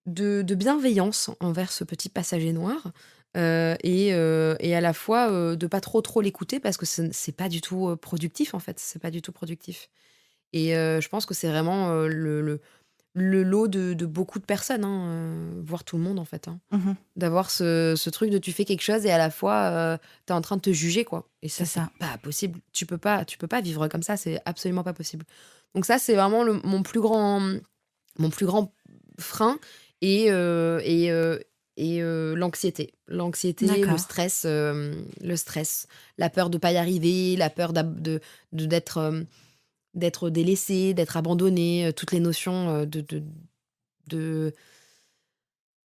bienveillance envers ce petit passager noir, et à la fois, de pas trop l'écouter parce que c'est pas du tout, productif, en fait. C'est pas du tout productif et je pense que c'est vraiment, le lot de beaucoup de personnes, hein, voire tout le monde, en fait, hein. Mhm. D'avoir ce truc de tu fais quelque chose et à la fois, tu es en train de te juger, quoi, et ça, C'est c'est ça. pas possible. Tu peux pas vivre comme ça, c'est absolument pas possible. Donc ça, c'est vraiment mon plus grand frein et l'anxiété. L'anxiété, D'accord. le stress, la peur de pas y arriver, la peur d'être délaissé, d'être abandonné, toutes les notions, de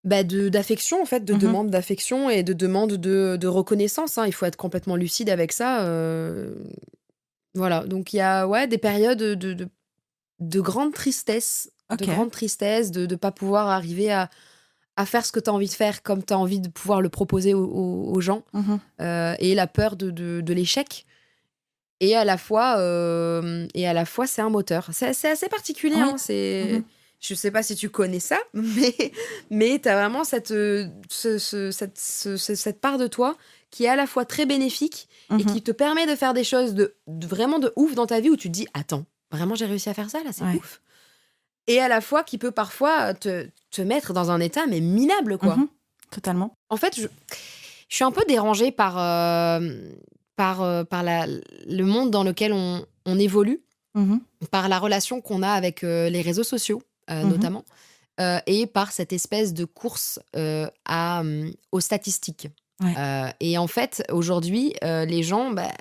d'affection, en fait, de Mhm. demande d'affection et de demande de reconnaissance, hein. Il faut être complètement lucide avec ça, voilà. Donc il y a, ouais, des périodes, de grande tristesse, Ok. de pas pouvoir arriver à faire ce que tu as envie de faire comme tu as envie de pouvoir le proposer aux gens, Mhm. et la peur de l'échec, et à la fois, c'est un moteur. C'est assez particulier, Oui. hein, c'est Mhm. je sais pas si tu connais ça, mais tu as vraiment cette part de toi qui est à la fois très bénéfique et Mhm. qui te permet de faire des choses vraiment de ouf dans ta vie où tu te dis: «Attends, vraiment j'ai réussi à faire ça là, c'est Ouais. ouf». Et à la fois qui peut parfois te mettre dans un état mais minable, quoi. Mhm. Totalement. En fait, je suis un peu dérangée par le monde dans lequel on évolue, Mhm. par la relation qu'on a avec, les réseaux sociaux, Mhm. notamment, et par cette espèce de course, aux statistiques. Ouais. Et en fait, aujourd'hui, les gens, bah,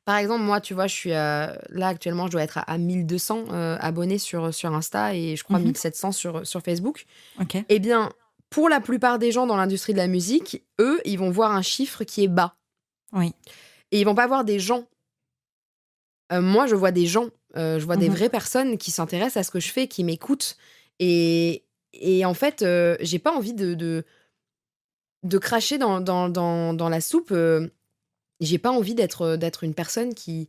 par exemple, moi, tu vois, je suis, là, actuellement, je dois être à 1 200, abonnés sur Insta et je crois Mhm. 1 700 sur Facebook. Ok. Eh bien, pour la plupart des gens dans l'industrie de la musique, eux, ils vont voir un chiffre qui est bas Oui. et ils vont pas voir des gens. Moi, je vois des gens, je vois des Mhm. vraies personnes qui s'intéressent à ce que je fais, qui m'écoutent, et en fait, j'ai pas envie de cracher dans la soupe, j'ai pas envie d'être une personne qui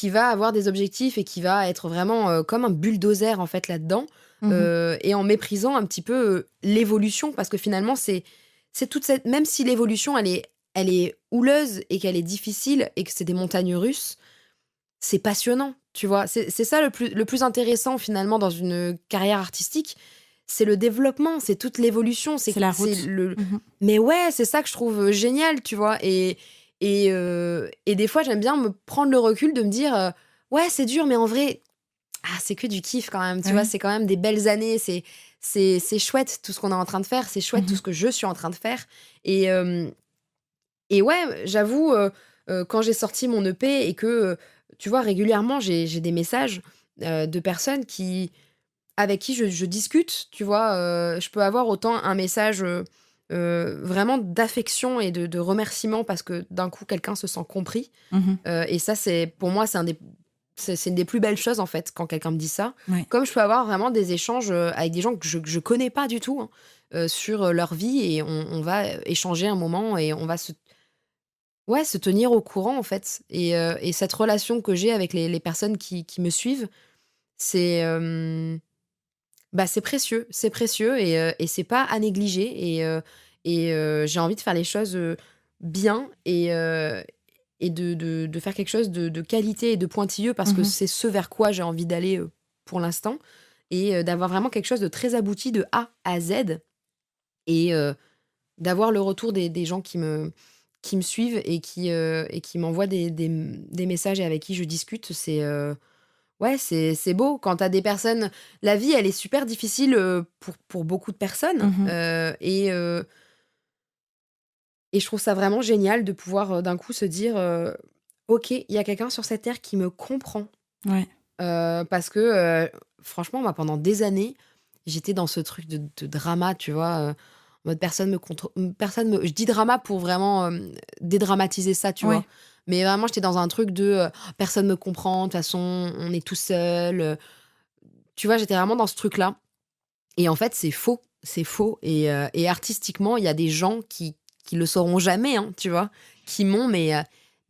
va avoir des objectifs et qui va être vraiment, comme un bulldozer, en fait, là-dedans, Mhm. et en méprisant un petit peu, l'évolution, parce que finalement, c'est toute cette même si l'évolution, elle est houleuse et qu'elle est difficile et que c'est des montagnes russes, c'est passionnant, tu vois? C'est ça le plus intéressant, finalement, dans une carrière artistique, c'est le développement, c'est toute l'évolution, C'est la c'est route. le Mhm. mais ouais, c'est ça que je trouve, génial, tu vois? Et des fois, j'aime bien me prendre le recul de me dire, «Ouais, c'est dur, mais en vrai, c'est que du kiff quand même», tu vois? Oui. C'est quand même des belles années, c'est chouette tout ce qu'on est en train de faire, c'est chouette tout Mhm. ce que je suis en train de faire, et hem et ouais, j'avoue, quand j'ai sorti mon EP et que, tu vois, régulièrement, j'ai des messages, de personnes avec qui je discute, tu vois? Je peux avoir autant un message, vraiment d'affection et de remerciement parce que d'un coup, quelqu'un se sent compris, Mhm. et ça, c'est pour moi, c'est une des plus belles choses, en fait, quand quelqu'un me dit ça. Ouais. Comme je peux avoir vraiment des échanges, avec des gens que je connais pas du tout, hein, sur, leur vie, et on va, échanger un moment et on va se tenir au courant, en fait, et cette relation que j'ai avec les personnes qui me suivent, c'est, bah, c'est précieux, et c'est pas à négliger, j'ai envie de faire les choses, bien, et de faire quelque chose de qualité et de pointilleux parce que Mhm. c'est ce vers quoi j'ai envie d'aller, pour l'instant, et d'avoir vraiment quelque chose de très abouti de A à Z, et d'avoir le retour des gens qui me suivent et qui m'envoient des messages et avec qui je discute, ouais, c'est beau quand tu as des personnes. La vie, elle est super difficile, pour beaucoup de personnes, Mhm. et je trouve ça vraiment génial de pouvoir, d'un coup se dire, «OK, il y a quelqu'un sur cette terre qui me comprend». Ouais. Parce que, franchement, moi, pendant des années, j'étais dans ce truc de drama, tu vois? En mode personne me je dis drama pour vraiment, dédramatiser ça, tu vois? Ouais. Mais vraiment, j'étais dans un truc de, «Personne me comprend, de toute façon, on est tout seul», tu vois? J'étais vraiment dans ce truc-là, et en fait, c'est faux, et artistiquement, il y a des gens qui le sauront jamais, hein, tu vois? Qui m'ont, mais,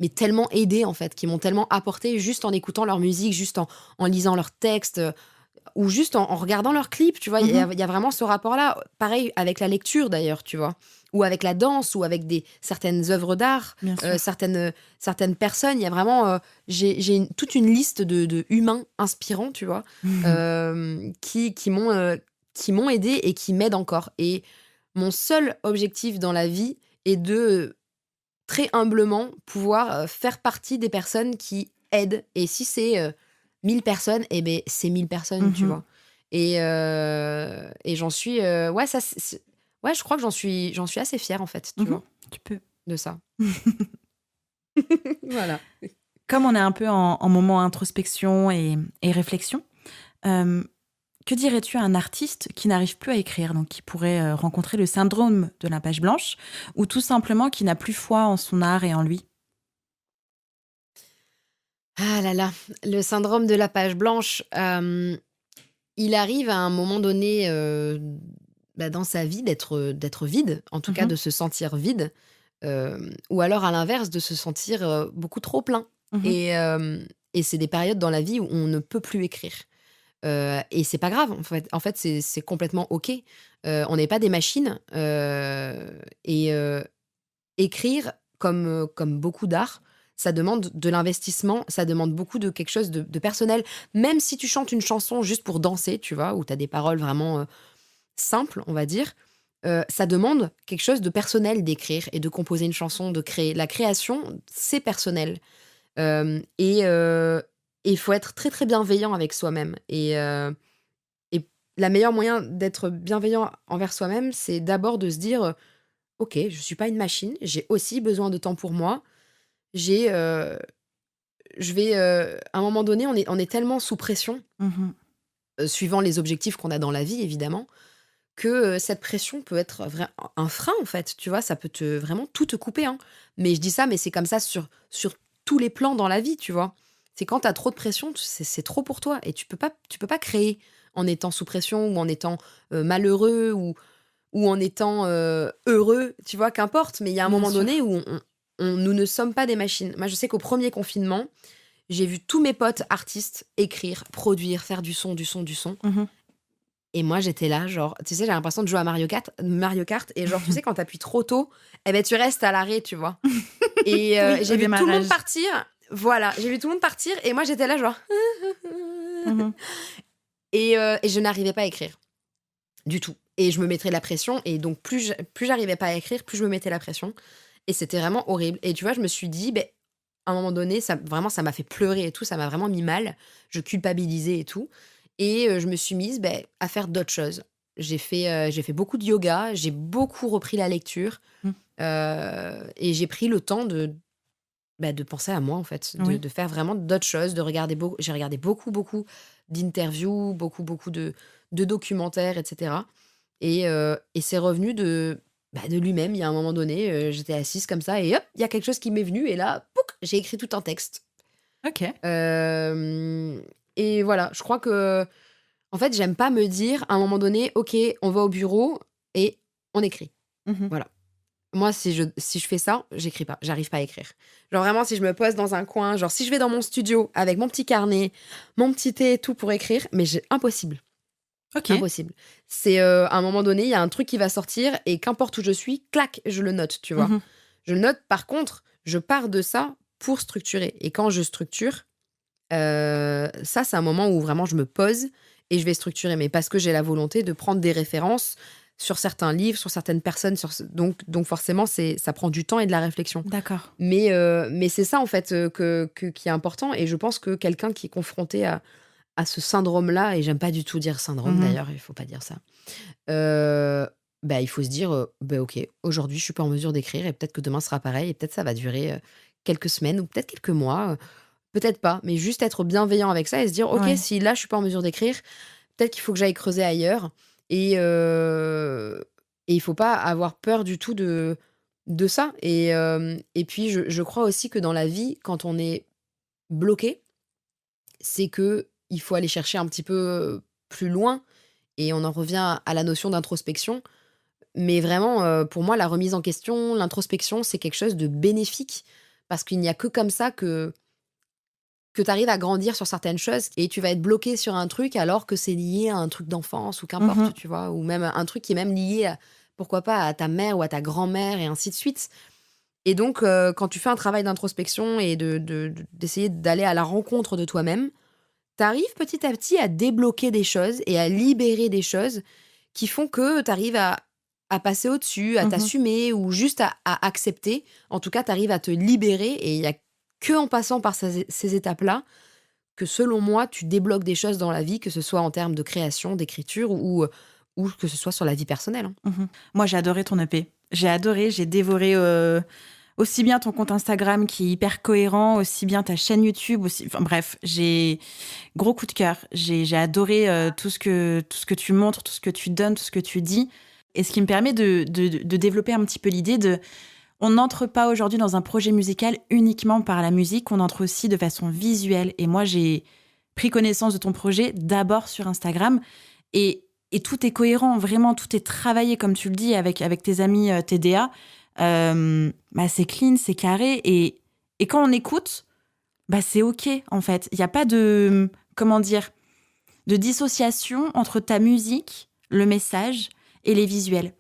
mais tellement aidé en fait, qui m'ont tellement apporté juste en écoutant leur musique, juste en lisant leurs textes, ou juste en regardant leurs clips, tu vois. Mhm. Il y a vraiment ce rapport-là. Pareil avec la lecture d'ailleurs, tu vois. Ou avec la danse, ou avec certaines œuvres d'art, Bien sûr. certaines personnes. Il y a vraiment. J'ai toute une liste de humains inspirants, tu vois, qui m'ont aidé et qui m'aident encore. Et mon seul objectif dans la vie est de très humblement pouvoir faire partie des personnes qui aident. Et si c'est 1000 personnes, eh ben, c'est 1000 personnes, tu Mhm. vois. Et j'en suis. Ouais, ouais, je crois que j'en suis assez fière, en fait, tu Mhm. vois, Tu peux. de ça. Voilà. Comme on est un peu en moment introspection et réflexion, euh, que dirais-tu à un artiste qui n'arrive plus à écrire, donc qui pourrait rencontrer le syndrome de la page blanche, ou tout simplement qui n'a plus foi en son art et en lui? Ah là là, le syndrome de la page blanche, il arrive à un moment donné dans sa vie d'être vide, en tout cas Mhm. de se sentir vide, ou alors à l'inverse de se sentir beaucoup trop plein. Mhm. Et c'est des périodes dans la vie où on ne peut plus écrire. Et c'est pas grave, en fait c'est complètement OK. On n'est pas des machines. Et écrire, comme beaucoup d'art, ça demande de l'investissement, ça demande beaucoup de quelque chose de personnel. Même si tu chantes une chanson juste pour danser, tu vois, où tu as des paroles vraiment simples, on va dire, ça demande quelque chose de personnel d'écrire et de composer une chanson, de créer. La création, c'est personnel. Et il faut être très, très bienveillant avec soi-même. Et la meilleure moyen d'être bienveillant envers soi-même, c'est d'abord de se dire, OK, je suis pas une machine, j'ai aussi besoin de temps pour moi. J'ai, je vais, à un moment donné, on est tellement sous pression, Mhm. suivant les objectifs qu'on a dans la vie évidemment, que, cette pression peut être un frein en fait, tu vois? Ça peut vraiment tout te couper, hein. Mais je dis ça, mais c'est comme ça sur tous les plans dans la vie, tu vois? C'est quand tu as trop de pression, c'est trop pour toi et tu peux pas créer en étant sous pression ou en étant, malheureux ou en étant, heureux, tu vois? Qu'importe, mais il y a un Bien moment donné sûr. où nous ne sommes pas des machines. Moi, je sais qu'au premier confinement, j'ai vu tous mes potes artistes écrire, produire, faire du son, du son, du son Mhm. et moi, j'étais là, genre, tu sais, j'ai l'impression de jouer à Mario Kart et genre, tu sais, quand tu appuies trop tôt, eh ben, tu restes à l'arrêt, tu vois? Et Oui, j'ai au vu tout le monde démarrage. partir, voilà, j'ai vu tout le monde partir et moi, j'étais là, genre Mhm. et je n'arrivais pas à écrire. Du tout. Et je me mettrais de la pression et donc plus j'arrivais pas à écrire, plus je me mettais la pression et c'était vraiment horrible et tu vois, je me suis dit, ben à un moment donné, ça m'a fait pleurer et tout, ça m'a vraiment mis mal. Je culpabilisais et tout et je me suis mise, à faire d'autres choses. J'ai fait beaucoup de yoga, j'ai beaucoup repris la lecture, Mhm. et j'ai pris le temps de penser à moi, en fait, de Oui. de faire vraiment d'autres choses, de regarder beau j'ai regardé beaucoup, beaucoup d'interviews, beaucoup, beaucoup de documentaires et cetera et c'est revenu de lui-même. Il y a un moment donné, j'étais assise comme ça et hop, il y a quelque chose qui m'est venu et là, pouc, j'ai écrit tout un texte. Ok. Hem Et voilà, je crois que en fait, j'aime pas me dire à un moment donné: «OK, on va au bureau et on écrit». Mhm. Voilà. Moi, si je fais ça, j'écris pas, j'arrive pas à écrire. Genre vraiment, si je me pose dans un coin, genre si je vais dans mon studio avec mon petit carnet, mon petit thé et tout pour écrire, mais j'ai impossible, Ok. impossible. C'est, à un moment donné, il y a un truc qui va sortir et qu'importe où je suis, clac, je le note, tu vois? Mhm. Je le note, par contre, je pars de ça pour structurer et quand je structure, ça, c'est un moment où vraiment je me pose et je vais structurer, mais parce que j'ai la volonté de prendre des références sur certains livres, sur certaines personnes, donc forcément, ça prend du temps et de la réflexion. D'accord. Mais c'est ça, en fait, qui est important et je pense que quelqu'un qui est confronté à ce syndrome-là et j'aime pas du tout dire syndrome Mhm. d'ailleurs, il faut pas dire ça, heu, il faut se dire, «OK, aujourd'hui, je suis pas en mesure d'écrire et peut-être que demain sera pareil et peut-être ça va durer, quelques semaines ou peut-être quelques mois». Peut-être pas, mais juste être bienveillant avec ça et se dire: «OK, Ouais. si là, je suis pas en mesure d'écrire, peut-être qu'il faut que j'aille creuser ailleurs» et heu et il faut pas avoir peur du tout de ça et puis je crois aussi que dans la vie, quand on est bloqué, c'est que il faut aller chercher un petit peu plus loin et on en revient à la notion d'introspection. Mais vraiment, pour moi, la remise en question, l'introspection, c'est quelque chose de bénéfique Parce qu'il n'y a que comme ça que tu arrives à grandir sur certaines choses et tu vas être bloqué sur un truc alors que c'est lié à un truc d'enfance ou Mhm. qu'importe, tu vois? Ou même un truc qui est même lié à, pourquoi pas, à ta mère ou à ta grand-mère et ainsi de suite. Et donc, quand tu fais un travail d'introspection et d'essayer d'aller à la rencontre de toi-même, tu arrives petit à petit à débloquer des choses et à libérer des choses qui font que tu arrives à passer au-dessus, à Mhm. t'assumer ou juste à accepter. En tout cas, tu arrives à te libérer et il y a que en passant par ces étapes-là que, selon moi, tu débloques des choses dans la vie, que ce soit en termes de création, d'écriture ou que ce soit sur la vie personnelle, hein. Mhm. Moi, j'ai adoré ton EP. J'ai adoré, j'ai dévoré aussi bien ton compte Instagram qui est hyper cohérent, aussi bien ta chaîne YouTube, aussi. Enfin, bref, j'ai gros coup de cœur. J'ai adoré tout ce que tu montres, tout ce que tu donnes, tout ce que tu dis. Et ce qui me permet de développer un petit peu l'idée de... On n'entre pas aujourd'hui dans un projet musical uniquement par la musique, on entre aussi de façon visuelle. Et moi, j'ai pris connaissance de ton projet d'abord sur Instagram. Et tout est cohérent, vraiment, tout est travaillé, comme tu le dis, avec tes amis TDA. Bah, c'est clean, c'est carré. Et quand on écoute, bah, c'est OK, en fait. Il n'y a pas de, comment dire, de dissociation entre ta musique, le message et les visuels.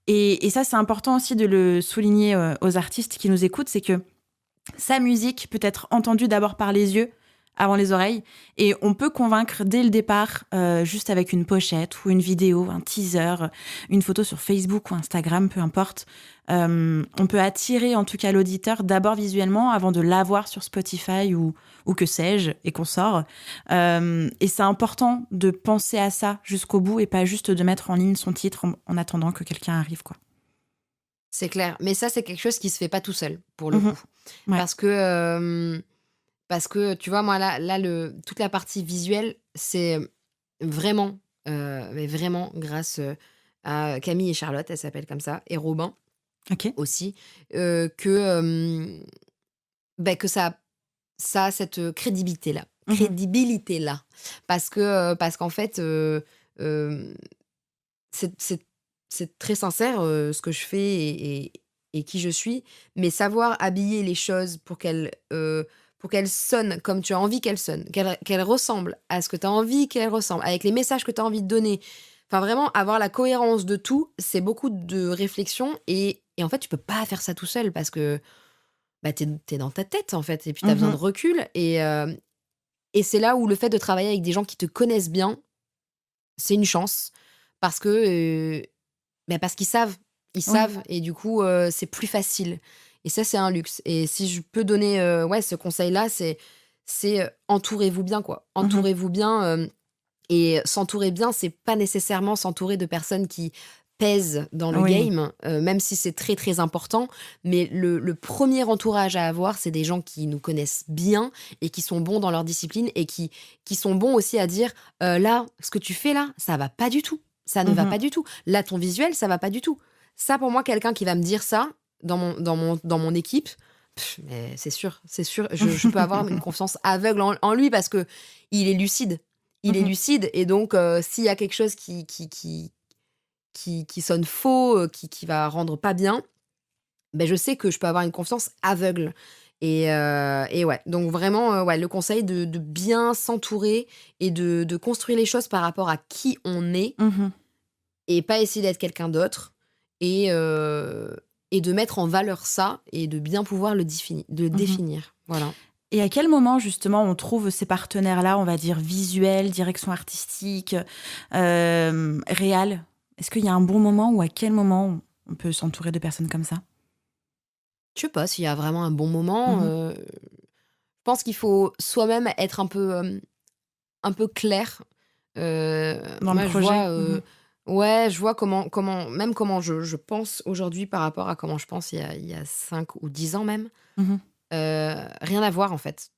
Et ça, c'est important aussi de le souligner aux artistes qui nous écoutent, c'est que sa musique peut être entendue d'abord par les yeux, avant les oreilles, et on peut convaincre dès le départ, juste avec une pochette ou une vidéo, un teaser, une photo sur Facebook ou Instagram, peu importe. On peut attirer en tout cas l'auditeur d'abord visuellement avant de l'avoir sur Spotify ou que sais-je, et qu'on sort. Et c'est important de penser à ça jusqu'au bout et pas juste de mettre en ligne son titre en attendant que quelqu'un arrive, quoi. C'est clair. Mais ça, c'est quelque chose qui se fait pas tout seul, pour le Mhm. coup. Ouais. Parce que, parce que tu vois, moi, là toute la partie visuelle, c'est vraiment, mais vraiment grâce, à Camille et Charlotte, elles s'appellent comme ça, et Robin Ok. aussi, que, que ça a cette, Mhm. crédibilité-là. Parce qu'en fait, hem, c'est c'est très sincère, ce que je fais et qui je suis, mais savoir habiller les choses pour qu'elles sonnent comme tu as envie qu'elles sonnent, qu'elles ressemblent à ce que tu as envie qu'elles ressemblent, avec les messages que tu as envie de donner. Enfin, vraiment avoir la cohérence de tout, c'est beaucoup de réflexion et en fait, tu peux pas faire ça tout seul parce que, bah, tu es dans ta tête, en fait, et puis tu as besoin de Mhm. recul et c'est là où le fait de travailler avec des gens qui te connaissent bien, c'est une chance parce que, parce qu'ils savent. Ils Oui. savent et du coup, c'est plus facile et ça, c'est un luxe et si je peux donner, ouais, ce conseil-là, entourez-vous bien, quoi. Mhm. Entourez-vous bien, et s'entourer bien, c'est pas nécessairement s'entourer de personnes qui pèsent dans le Oui. game, même si c'est très, très important. Mais le 1er entourage à avoir, c'est des gens qui nous connaissent bien et qui sont bons dans leur discipline et qui sont bons aussi à dire: «Là, ce que tu fais là, ça va pas du tout. Ça ne va Mhm. pas du tout. Là, ton visuel, ça va pas du tout». Ça, pour moi, quelqu'un qui va me dire ça dans mon équipe, mais c'est sûr, je peux avoir une confiance aveugle en lui parce que il est lucide. Il est Mhm. lucide et donc s'il y a quelque chose qui sonne faux, qui va rendre pas bien, ben je sais que je peux avoir une confiance aveugle et ouais, donc vraiment, ouais, le conseil de bien s'entourer et de construire les choses par rapport à qui on est Mhm. et pas essayer d'être quelqu'un d'autre et heu et de mettre en valeur ça et de bien pouvoir de le Mhm. définir. Voilà. Et à quel moment, justement, on trouve ces partenaires-là, on va dire visuels, direction artistique, réal? Est-ce qu'il y a un bon moment ou à quel moment on peut s'entourer de personnes comme ça? Je sais pas s'il y a vraiment un bon moment, Mhm. je pense qu'il faut soi-même être un peu clair. Dans le Moi, je projet? vois, Mhm. ouais, je vois comment je pense aujourd'hui par rapport à comment je pense il y a 5 ou 10 ans même. Mhm. Rien à voir, en fait.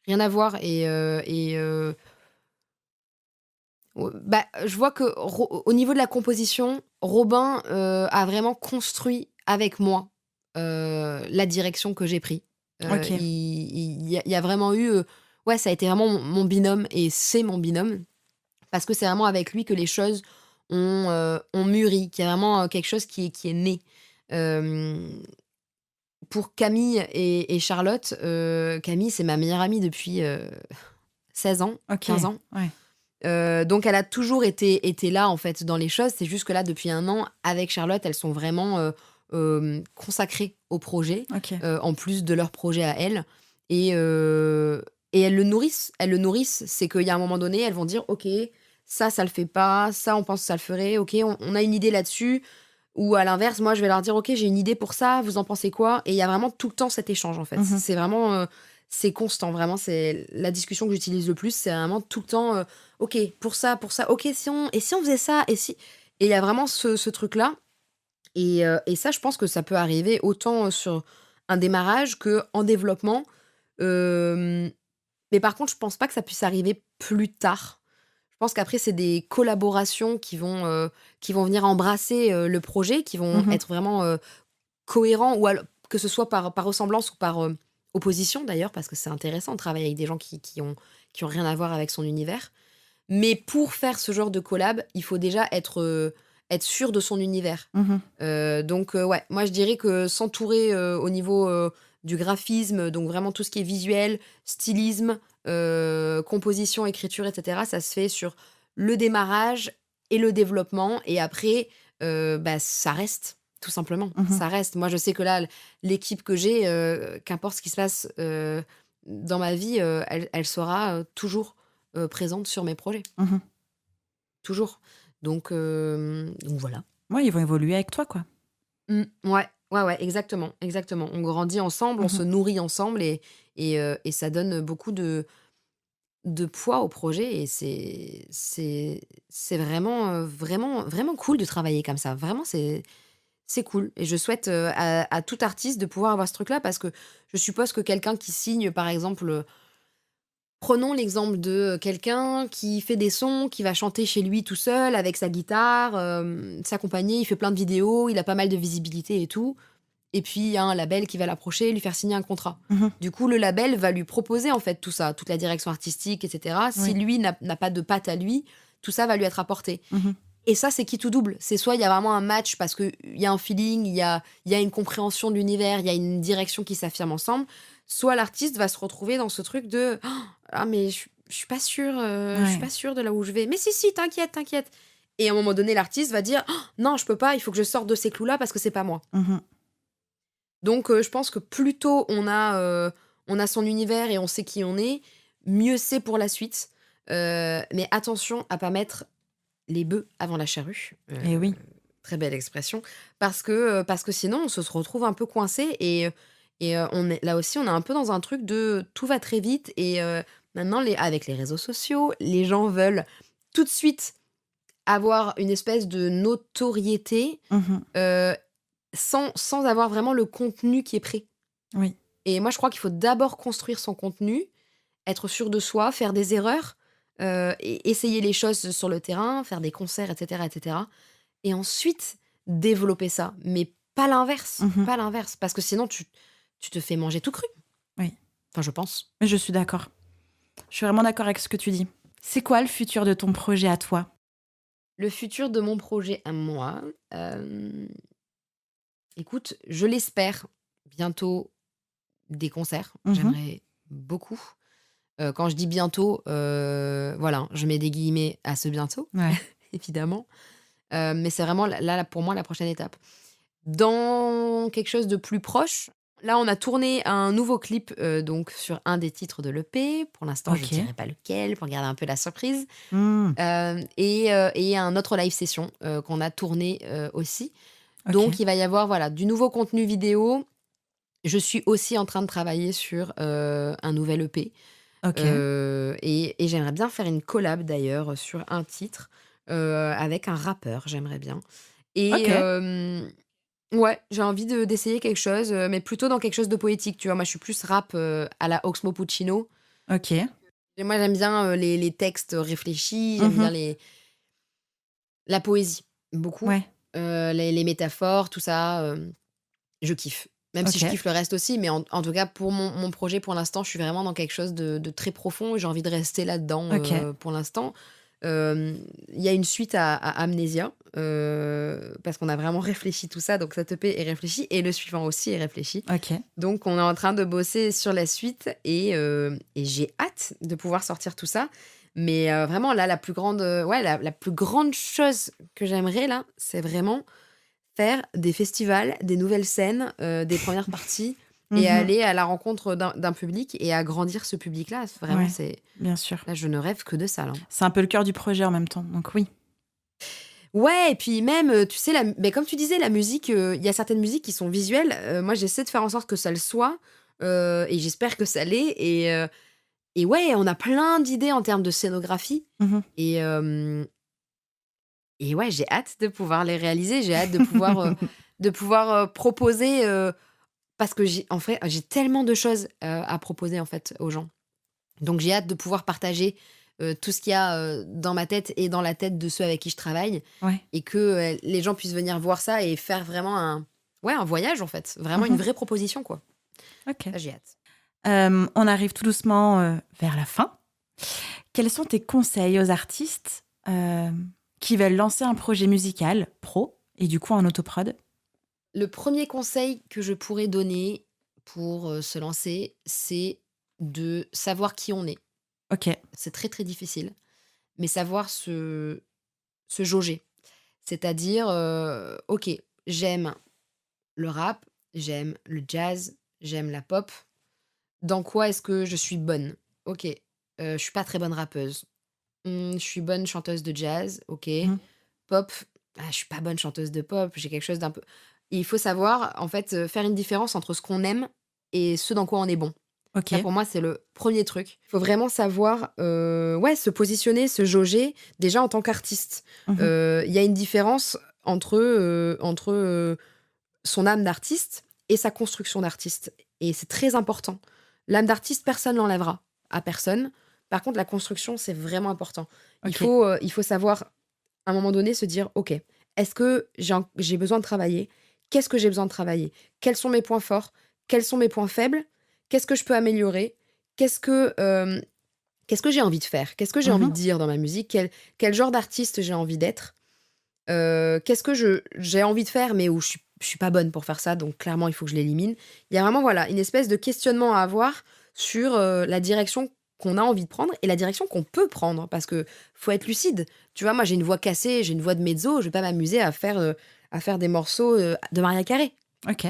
Rien à voir je vois que au niveau de la composition, Robin, a vraiment construit avec moi, la direction que j'ai pris. Ok. Il y a vraiment eu, ouais, ça a été vraiment mon binôme et c'est mon binôme parce que c'est vraiment avec lui que les choses ont mûri, qu'il y a vraiment, quelque chose qui est né. Hem, pour Camille et Charlotte, Camille, c'est ma meilleure amie depuis 16 ans, Ok. 15 ans. Ouais. Donc, elle a toujours été là, en fait, dans les choses. C'est juste que là, depuis un an, avec Charlotte, elles sont vraiment consacrées au projet, Ok. en plus de leur projet à elles. Et, et elles le nourrissent. Elles le nourrissent. C'est qu'il y a un moment donné, elles vont dire, OK, ça le fait pas. Ça, on pense que ça le ferait. OK, on a une idée là-dessus. Ou à l'inverse, moi, je vais leur dire, OK, j'ai une idée pour ça. Vous en pensez quoi? Et il y a vraiment tout le temps cet échange, en fait. Mhm. C'est vraiment... c'est constant, vraiment. C'est la discussion que j'utilise le plus. C'est vraiment tout le temps... OK, pour ça, OK, et si on faisait ça, et si... Et il y a vraiment ce truc-là. Et ça, je pense que ça peut arriver autant sur un démarrage qu'en développement. Euh, mais par contre, je pense pas que ça puisse arriver plus tard. Je pense qu'après, c'est des collaborations qui vont venir embrasser le projet, qui vont Mhm. être vraiment cohérents, ou que ce soit par ressemblance ou par opposition d'ailleurs, parce que c'est intéressant de travailler avec des gens qui ont rien à voir avec son univers. Mais pour faire ce genre de collab, il faut déjà être sûr de son univers. Mhm. Donc, ouais, moi je dirais que s'entourer au niveau du graphisme, donc vraiment tout ce qui est visuel, stylisme, composition, écriture, etc., ça se fait sur le démarrage et le développement. Et après, bah, ça reste, tout simplement. Mhm. Ça reste. Moi, je sais que là, l'équipe que j'ai, qu'importe ce qui se passe dans ma vie, elle sera toujours présente sur mes projets. Mhm. Toujours. Donc voilà. Ouais, ils vont évoluer avec toi, quoi. Ouais, exactement, exactement. On grandit ensemble, on se Mhm. nourrit ensemble et ça donne beaucoup de poids au projet et c'est vraiment, vraiment, vraiment cool de travailler comme ça. Vraiment, c'est cool et je souhaite, à tout artiste de pouvoir avoir ce truc-là parce que je suppose que quelqu'un qui signe, par exemple, prenons l'exemple de quelqu'un qui fait des sons, qui va chanter chez lui tout seul avec sa guitare, s'accompagner, il fait plein de vidéos, il a pas mal de visibilité et tout. Et puis il y a un label qui va l'approcher, lui faire signer un contrat. Mhm. Du coup, le label va lui proposer en fait tout ça, toute la direction artistique, etc. Si Oui. lui n'a pas de patte à lui, tout ça va lui être apporté. Mhm. Et ça, c'est qui tout double. C'est soit il y a vraiment un match parce qu'il y a un feeling, il y a une compréhension de l'univers, il y a une direction qui s'affirme ensemble, soit l'artiste va se retrouver dans ce truc de ah mais je suis pas sûre, je suis Ouais. pas sûre de là où je vais. Mais si, t'inquiète, t'inquiète. Et à un moment donné, l'artiste va dire non, je peux pas, il faut que je sorte de ces clous-là parce que c'est pas moi. Mhm. Donc je pense que plus tôt on a son univers et on sait qui on est, mieux c'est pour la suite. Mais attention à pas mettre les bœufs avant la charrue. Et oui. Très belle expression. Parce que sinon, on se retrouve un peu coincé. Et on est, là aussi, on est un peu dans un truc de tout va très vite. Et maintenant, avec les réseaux sociaux, les gens veulent tout de suite avoir une espèce de notoriété Mhm. euh, sans avoir vraiment le contenu qui est prêt. Oui. Et moi, je crois qu'il faut d'abord construire son contenu, être sûr de soi, faire des erreurs, et essayer les choses sur le terrain, faire des concerts, etc., etc. Et ensuite, développer ça. Mais pas l'inverse. Mhm. Pas l'inverse. Parce que sinon, tu te fais manger tout cru. Oui. Enfin, je pense. Mais je suis d'accord. Je suis vraiment d'accord avec ce que tu dis. C'est quoi le futur de ton projet à toi? Le futur de mon projet à moi, écoute, je l'espère, bientôt des concerts. Mhm. J'aimerais beaucoup. Quand je dis bientôt, voilà, je mets des guillemets à ce bientôt, Ouais. évidemment. Mais c'est vraiment là, pour moi, la prochaine étape. Dans quelque chose de plus proche, là, on a tourné un nouveau clip donc sur un des titres de l'EP. Pour l'instant, je ne Ok. dirai pas lequel pour garder un peu la surprise. Hmm. Et un autre live session qu'on a tourné aussi. Ok. Donc, il va y avoir voilà, du nouveau contenu vidéo. Je suis aussi en train de travailler sur un nouvel EP. Ok. Et j'aimerais bien faire une collab d'ailleurs sur un titre avec un rappeur, j'aimerais bien. Et Ok. ouais, j'ai envie d'essayer quelque chose, mais plutôt dans quelque chose de poétique, tu vois. Moi, je suis plus rap à la Oxmo Puccino. Ok. Et moi, j'aime bien les textes réfléchis, j'aime bien Mhm. la poésie, beaucoup. Ouais. Les métaphores, tout ça, je kiffe. Même si je Ok. kiffe le reste aussi, mais en tout cas, pour mon projet, pour l'instant, je suis vraiment dans quelque chose de très profond et j'ai envie de rester là-dedans Ok. pour l'instant. Il y a une suite à Amnésia, parce qu'on a vraiment réfléchi tout ça, donc cette EP est réfléchie et le suivant aussi est réfléchi. Ok. Donc on est en train de bosser sur la suite et j'ai hâte de pouvoir sortir tout ça. Mais vraiment là, la plus grande chose que j'aimerais là, c'est vraiment faire des festivals, des nouvelles scènes, des premières parties et Mhm. aller à la rencontre d'un public et agrandir ce public-là. Vraiment, Ouais, bien sûr. là, je ne rêve que de ça, là. C'est un peu le cœur du projet en même temps, donc oui. Ouais, et puis même, tu sais, mais comme tu disais, la musique, il y a certaines musiques qui sont visuelles. Moi, j'essaie de faire en sorte que ça le soit, et j'espère que ça l'est. Et ouais, on a plein d'idées en termes de scénographie. Mhm. Et, et ouais, j'ai hâte de pouvoir les réaliser. J'ai hâte de pouvoir proposer, parce que en fait, j'ai tellement de choses à proposer en fait aux gens. Donc j'ai hâte de pouvoir partager tout ce qu'il y a dans ma tête et dans la tête de ceux avec qui je travaille Ouais. et que les gens puissent venir voir ça et faire vraiment un voyage en fait, vraiment une Mhm. vraie proposition quoi. Ok. Ça j'ai hâte. On arrive tout doucement vers la fin. Quels sont tes conseils aux artistes qui veulent lancer un projet musical pro et du coup en autoprod? Le premier conseil que je pourrais donner pour se lancer, c'est de savoir qui on est. Ok. C'est très très difficile, mais savoir se jauger. C'est-à-dire, ok, j'aime le rap, j'aime le jazz, j'aime la pop. Dans quoi est-ce que je suis bonne? OK, je suis pas très bonne rappeuse. Je suis bonne chanteuse de jazz, OK. Mhm. Pop, je suis pas bonne chanteuse de pop, j'ai quelque chose d'un peu il faut savoir, en fait, faire une différence entre ce qu'on aime et ce dans quoi on est bon. Ok. Ça, pour moi, c'est le premier truc. Il faut vraiment savoir, ouais, se positionner, se jauger, déjà en tant qu'artiste. Mhm. Il y a une différence entre son âme d'artiste et sa construction d'artiste et c'est très important. L'âme d'artiste, personne l'enlèvera à personne. Par contre, la construction, c'est vraiment important. Ok. Il faut savoir, à un moment donné, se dire: «OK, est-ce que j'ai besoin de travailler? Qu'est-ce que j'ai besoin de travailler? Quels sont mes points forts? Quels sont mes points faibles? Qu'est-ce que je peux améliorer? Qu'est-ce que, qu'est-ce que j'ai envie de faire? Qu'est-ce que j'ai envie Mhm. de dire dans ma musique? Quel genre d'artiste j'ai envie d'être?» Qu'est-ce que j'ai envie de faire, mais où je suis pas bonne pour faire ça, donc clairement, il faut que je l'élimine. Il y a vraiment, voilà, une espèce de questionnement à avoir sur, la direction qu'on a envie de prendre et la direction qu'on peut prendre parce que faut être lucide. Tu vois, moi, j'ai une voix cassée, j'ai une voix de mezzo, je vais pas m'amuser à faire des morceaux, de Maria Carey, Ok.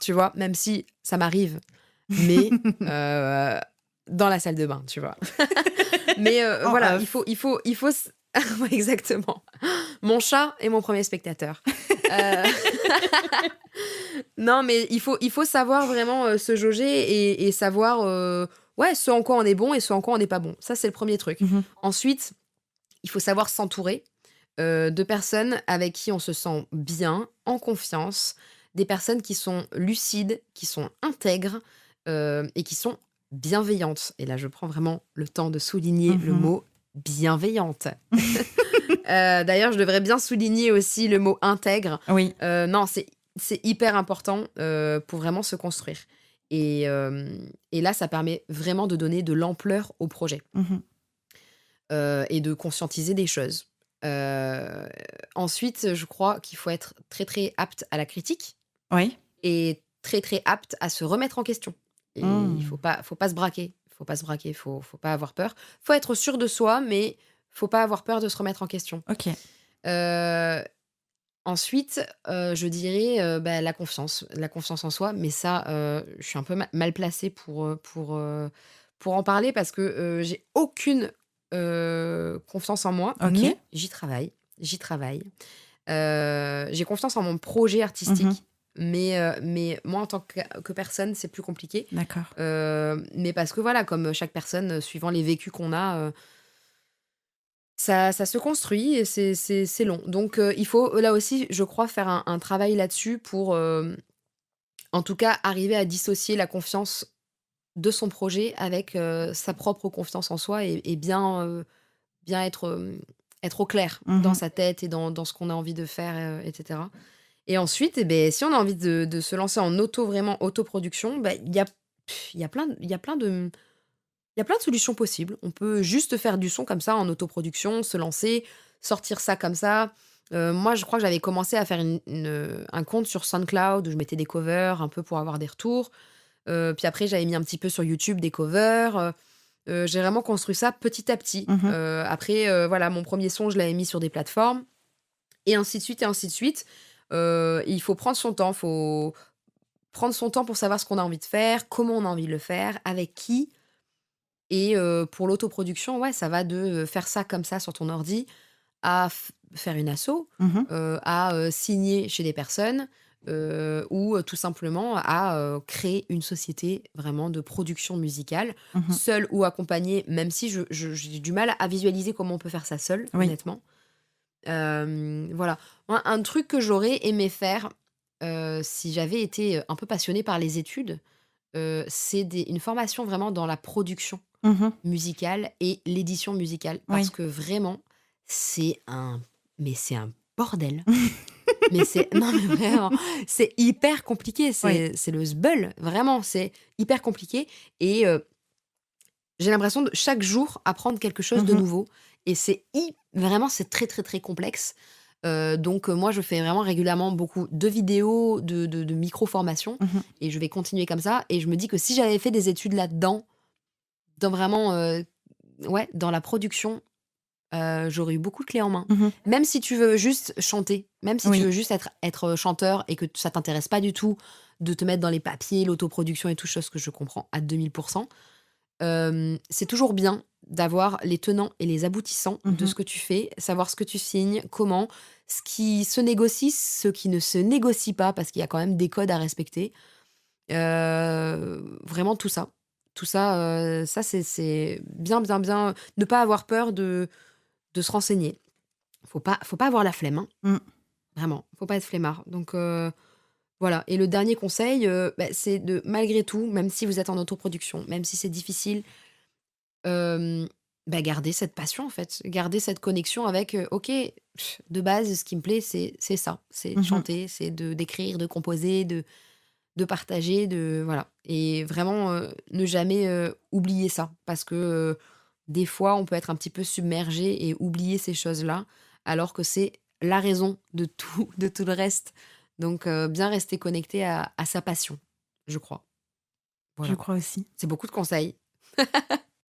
tu vois? Même si ça m'arrive, mais dans la salle de bain, tu vois? Mais En voilà, off. il faut s ouais, exactement. Mon chat est mon premier spectateur. Heu, non, mais il faut savoir vraiment, se jauger et savoir, ouais, ce en quoi on est bon et ce en quoi on n'est pas bon. Ça, c'est le premier truc. Mhm. Ensuite, il faut savoir s'entourer, de personnes avec qui on se sent bien, en confiance, des personnes qui sont lucides, qui sont intègres, et qui sont bienveillantes. Et là, je prends vraiment le temps de souligner le Mhm. mot bienveillante. D'ailleurs, je devrais bien souligner aussi le mot intègre. Oui. Non, c'est hyper important, pour vraiment se construire et là, ça permet vraiment de donner de l'ampleur au projet, Mhm. et de conscientiser des choses. Heu, Ensuite, je crois qu'il faut être très, très apte à la critique Oui. et très, très apte à se remettre en question et il Hmm. faut pas se braquer. Faut pas se braquer, faut pas avoir peur. Faut être sûr de soi, mais faut pas avoir peur de se remettre en question. Ok. Heu Ensuite, je dirais, bah, la confiance en soi, mais ça, je suis un peu mal placée pour en parler parce que, j'ai aucune, confiance en moi, Ok. mais j'y travaille, j'y travaille. J'ai confiance en mon projet Mhm. artistique, mais moi en tant que personne, c'est plus compliqué. D'accord. Mais parce que voilà, comme chaque personne, suivant les vécus qu'on a, ça se construit et c'est long. Donc il faut là aussi, je crois, faire un travail là-dessus pour, en tout cas, arriver à dissocier la confiance de son projet avec, sa propre confiance en soi et bien être au clair dans Mhm. sa tête et dans ce qu'on a envie de faire, et cetera. Et ensuite et beh, si on a envie de se lancer en vraiment autoproduction, bah, il y a plein de Il y a plein de solutions possibles. On peut juste faire du son comme ça en autoproduction, se lancer, sortir ça comme ça. Moi, je crois que j'avais commencé à faire un compte sur SoundCloud où je mettais des covers un peu pour avoir des retours. Puis après, j'avais mis un petit peu sur YouTube des covers. J'ai vraiment construit ça petit à petit. Mhm. Après, voilà, mon premier son, je l'avais mis sur des plateformes et ainsi de suite et ainsi de suite. Il faut prendre son temps, faut prendre son temps pour savoir ce qu'on a envie de faire, comment on a envie de le faire, avec qui. Et pour l'autoproduction, ouais, ça va de faire ça comme ça sur ton ordi à faire une asso, Mhm. à signer chez des personnes ou tout simplement à créer une société vraiment de production musicale, Mhm. seule ou accompagnée, même si j'ai du mal à visualiser comment on peut faire ça seul, Oui. honnêtement. Voilà. Moi, un truc que j'aurais aimé faire si j'avais été un peu passionnée par les études, c'est une formation vraiment dans la production Mhm. musicale et l'édition musicale. Parce Oui. que vraiment, c'est un bordel. Mais c'est non, mais vraiment, c'est hyper compliqué. Oui. C'est le sbeul, vraiment, c'est hyper compliqué. Et j'ai l'impression de chaque jour apprendre quelque chose de Mhm. nouveau. Et vraiment, c'est très, très, très complexe. Donc, moi, je fais vraiment régulièrement beaucoup de vidéos, de micro-formations. Mhm. Et je vais continuer comme ça. Et je me dis que si j'avais fait des études là-dedans, dans vraiment, ouais, dans la production, j'aurais eu beaucoup de clés en main. Mhm. Même si tu veux juste chanter, même si tu Oui. veux juste être chanteur et que ça t'intéresse pas du tout de te mettre dans les papiers, l'autoproduction et tout, chose que je comprends à 2000%, c'est toujours bien d'avoir les tenants et les aboutissants de Mhm. ce que tu fais, savoir ce que tu signes, comment, ce qui se négocie, ce qui ne se négocie pas, parce qu'il y a quand même des codes à respecter. Vraiment tout ça. Tout ça, ça c'est bien, bien, bien ne pas avoir peur de se renseigner. Faut pas avoir la flemme, hein, Mm. vraiment, faut pas être flemmard. Donc voilà. Et le dernier conseil, c'est de malgré tout, même si vous êtes en autoproduction, même si c'est difficile, hem, garder cette passion en fait, garder cette connexion avec, OK, de base ce qui me plaît c'est ça, c'est de Mhm. chanter, c'est d'écrire, de composer, de partager, voilà. Et vraiment, ne jamais, oublier ça parce que, des fois, on peut être un petit peu submergé et oublier ces choses-là, alors que c'est la raison de tout de tout le reste. Donc, bien rester connecté à sa passion, je crois. Je Voilà. crois aussi. C'est beaucoup de conseils.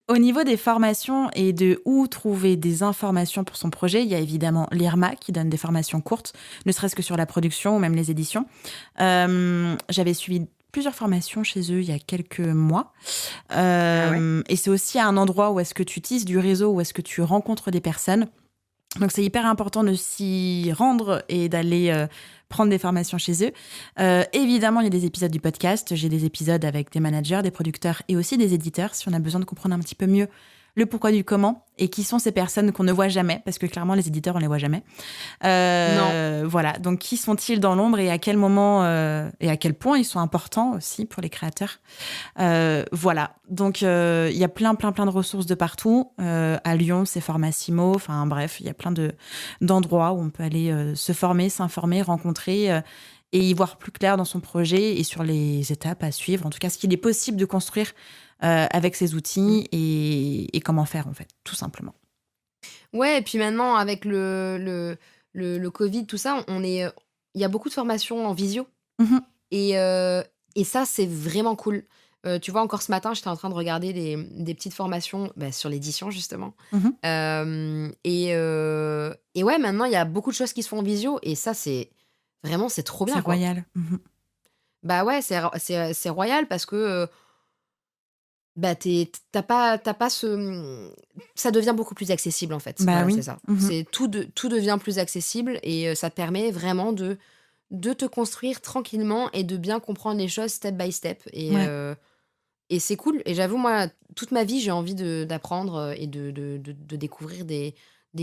Au niveau des formations et de où trouver des informations pour son projet, il y a évidemment l'IRMA qui donne des formations courtes, ne serait-ce que sur la production ou même les éditions. J'avais suivi plusieurs formations chez eux il y a quelques mois. Ah ouais? Et c'est aussi un endroit où est-ce que tu tisses du réseau, où est-ce que tu rencontres des personnes. Donc, c'est hyper important de s'y rendre et d'aller prendre des formations chez eux. Évidemment, il y a des épisodes du podcast. J'ai des épisodes avec des managers, des producteurs et aussi des éditeurs si on a besoin de comprendre un petit peu mieux le pourquoi du comment et qui sont ces personnes qu'on ne voit jamais, parce que clairement, les éditeurs, on les voit jamais. Non. Voilà, donc qui sont-ils dans l'ombre et à quel moment et à quel point ils sont importants aussi pour les créateurs. Voilà, donc il y a plein de ressources de partout. À Lyon, c'est Formassimo. Enfin bref, il y a plein d'endroits où on peut aller se former, s'informer, rencontrer et y voir plus clair dans son projet et sur les étapes à suivre. En tout cas, ce qu'il est possible de construire avec ces Mmh. outils et comment faire en fait, tout simplement. Ouais, et puis maintenant avec le covid, tout ça, il y a beaucoup de formations en visio. Mhm, Et ça, c'est vraiment cool. Tu vois, encore ce matin, j'étais en train de regarder des petites formations, sur l'édition justement. mhm. Et ouais, maintenant, il y a beaucoup de choses qui se font en visio et ça, c'est trop C'est bien, quoi. royal. Mhm. Bah ouais, c'est royal parce que, tu pas ça devient beaucoup plus accessible, en fait. Bah Voilà, c'est oui. ça. Mhm. Tout devient plus accessible et ça te permet vraiment de te construire tranquillement et de bien comprendre les choses step by step Ouais. et c'est cool. Et j'avoue, moi, toute ma vie, j'ai envie d'apprendre, et de découvrir des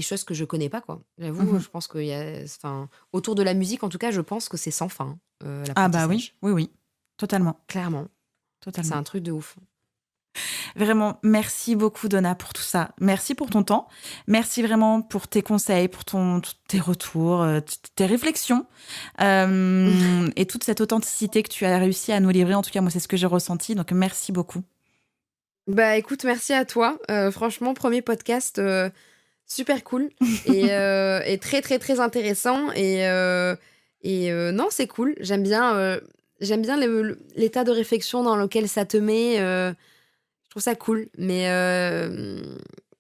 choses que je connais pas, quoi. J'avoue, Mhm. je pense qu'il y a enfin, autour de la musique, en tout cas, je pense que c'est sans fin, Ah bah oui, l'apprentissage. oui, oui. Totalement. Clairement, c'est Totalement. un truc de ouf. Vraiment, merci beaucoup, Donna, pour tout ça. Merci pour ton temps. Merci vraiment pour tes conseils, pour tes retours, tes réflexions et toute cette authenticité que tu as réussi à nous livrer. En tout cas, moi, c'est ce que j'ai ressenti. Donc, merci beaucoup. Bah écoute, merci à toi. Franchement, premier podcast super cool et très très très intéressant. Non, c'est cool. J'aime bien l'état de réflexion dans lequel ça te met. Je trouve ça cool. Mais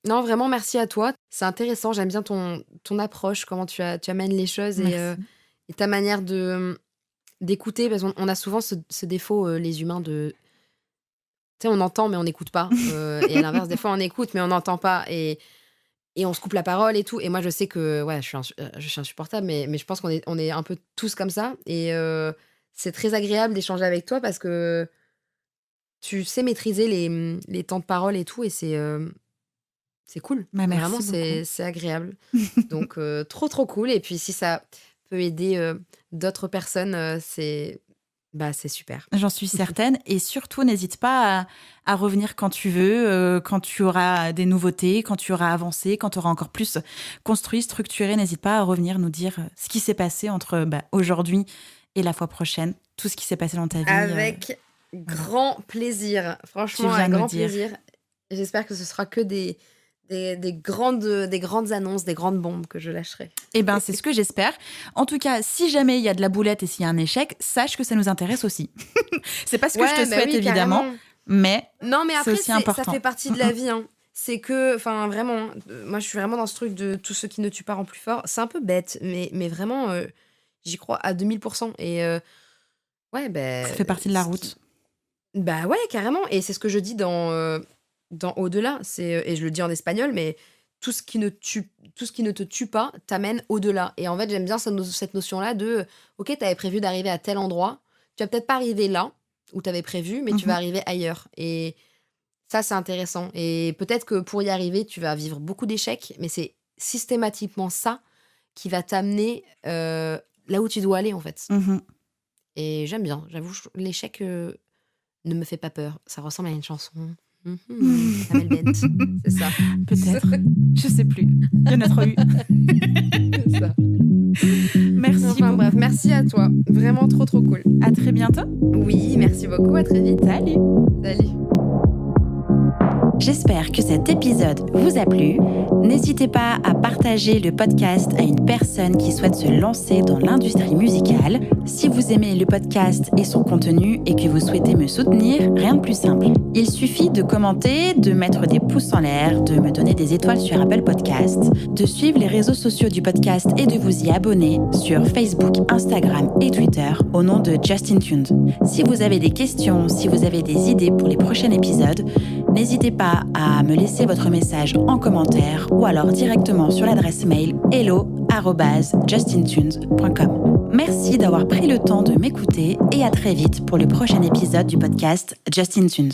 non, vraiment, merci à toi. C'est intéressant. J'aime bien ton approche, comment tu amènes les choses Merci. et ta manière d'écouter. Parce qu'on a souvent ce défaut, les humains, de. Tu sais, on entend, mais on n'écoute pas. Et à l'inverse, des fois, on écoute, mais on n'entend pas. Et on se coupe la parole et tout. Et moi, je sais que ouais, je suis insupportable, mais je pense qu'on est un peu tous comme ça. Et c'est très agréable d'échanger avec toi parce que tu sais maîtriser les temps de parole et tout. Et c'est cool. Bah, Vraiment, merci beaucoup. c'est agréable. Donc, trop, trop cool. Et puis, si ça peut aider d'autres personnes, c'est super. J'en suis certaine. Et surtout, n'hésite pas à revenir quand tu veux, quand tu auras des nouveautés, quand tu auras avancé, quand tu auras encore plus construit, structuré. N'hésite pas à revenir nous dire ce qui s'est passé entre aujourd'hui et la fois prochaine. Tout ce qui s'est passé dans ta vie. Avec Voilà. grand plaisir. Tu Franchement, viens avec nous grand dire. plaisir. J'espère que ce sera que des grandes annonces, des grandes bombes que je lâcherai. Eh ben, c'est ce que j'espère. En tout cas, si jamais il y a de la boulette et s'il y a un échec, sache que ça nous intéresse aussi. C'est pas ce que je te Ouais, bah souhaite, oui, évidemment, carrément. mais Non, mais c'est après, aussi ça important. fait partie de la vie, hein. C'est que, enfin, vraiment, moi, je suis vraiment dans ce truc de tout ce qui ne tue pas rend plus fort. C'est un peu bête, mais vraiment, j'y crois à 2000%. Et ouais, Ça fait partie de la route. bah ouais, carrément. Et c'est ce que je dis dans Au-delà. Et je le dis en espagnol, mais tout ce qui ne te tue pas t'amène au-delà. Et en fait, j'aime bien cette notion-là de, ok, t'avais prévu d'arriver à tel endroit. Tu vas peut-être pas arriver là où t'avais prévu, mais tu vas Mhm. arriver ailleurs. Et ça, c'est intéressant. Et peut-être que pour y arriver, tu vas vivre beaucoup d'échecs, mais c'est systématiquement ça qui va t'amener là où tu dois aller, en fait. Mhm. Et j'aime bien. J'avoue, l'échec ne me fait pas peur. Ça ressemble à une chanson. Amel Bent, c'est ça. Peut-être. Je sais plus. Il y en a trop eu. C'est ça. Merci Enfin beaucoup. bref, merci à toi. Vraiment trop trop cool. À très bientôt. Oui, merci beaucoup. À très vite. Salut. Salut. J'espère que cet épisode vous a plu. N'hésitez pas à partager le podcast à une personne qui souhaite se lancer dans l'industrie musicale. Si vous aimez le podcast et son contenu et que vous souhaitez me soutenir, rien de plus simple. Il suffit de commenter, de mettre des pouces en l'air, de me donner des étoiles sur Apple Podcasts, de suivre les réseaux sociaux du podcast et de vous y abonner sur Facebook, Instagram et Twitter au nom de Justin Tuned. Si vous avez des questions, si vous avez des idées pour les prochains épisodes, n'hésitez pas à me laisser votre message en commentaire ou alors directement sur l'adresse mail hello@justintunes.com. Merci d'avoir pris le temps de m'écouter et à très vite pour le prochain épisode du podcast Justin Tunes.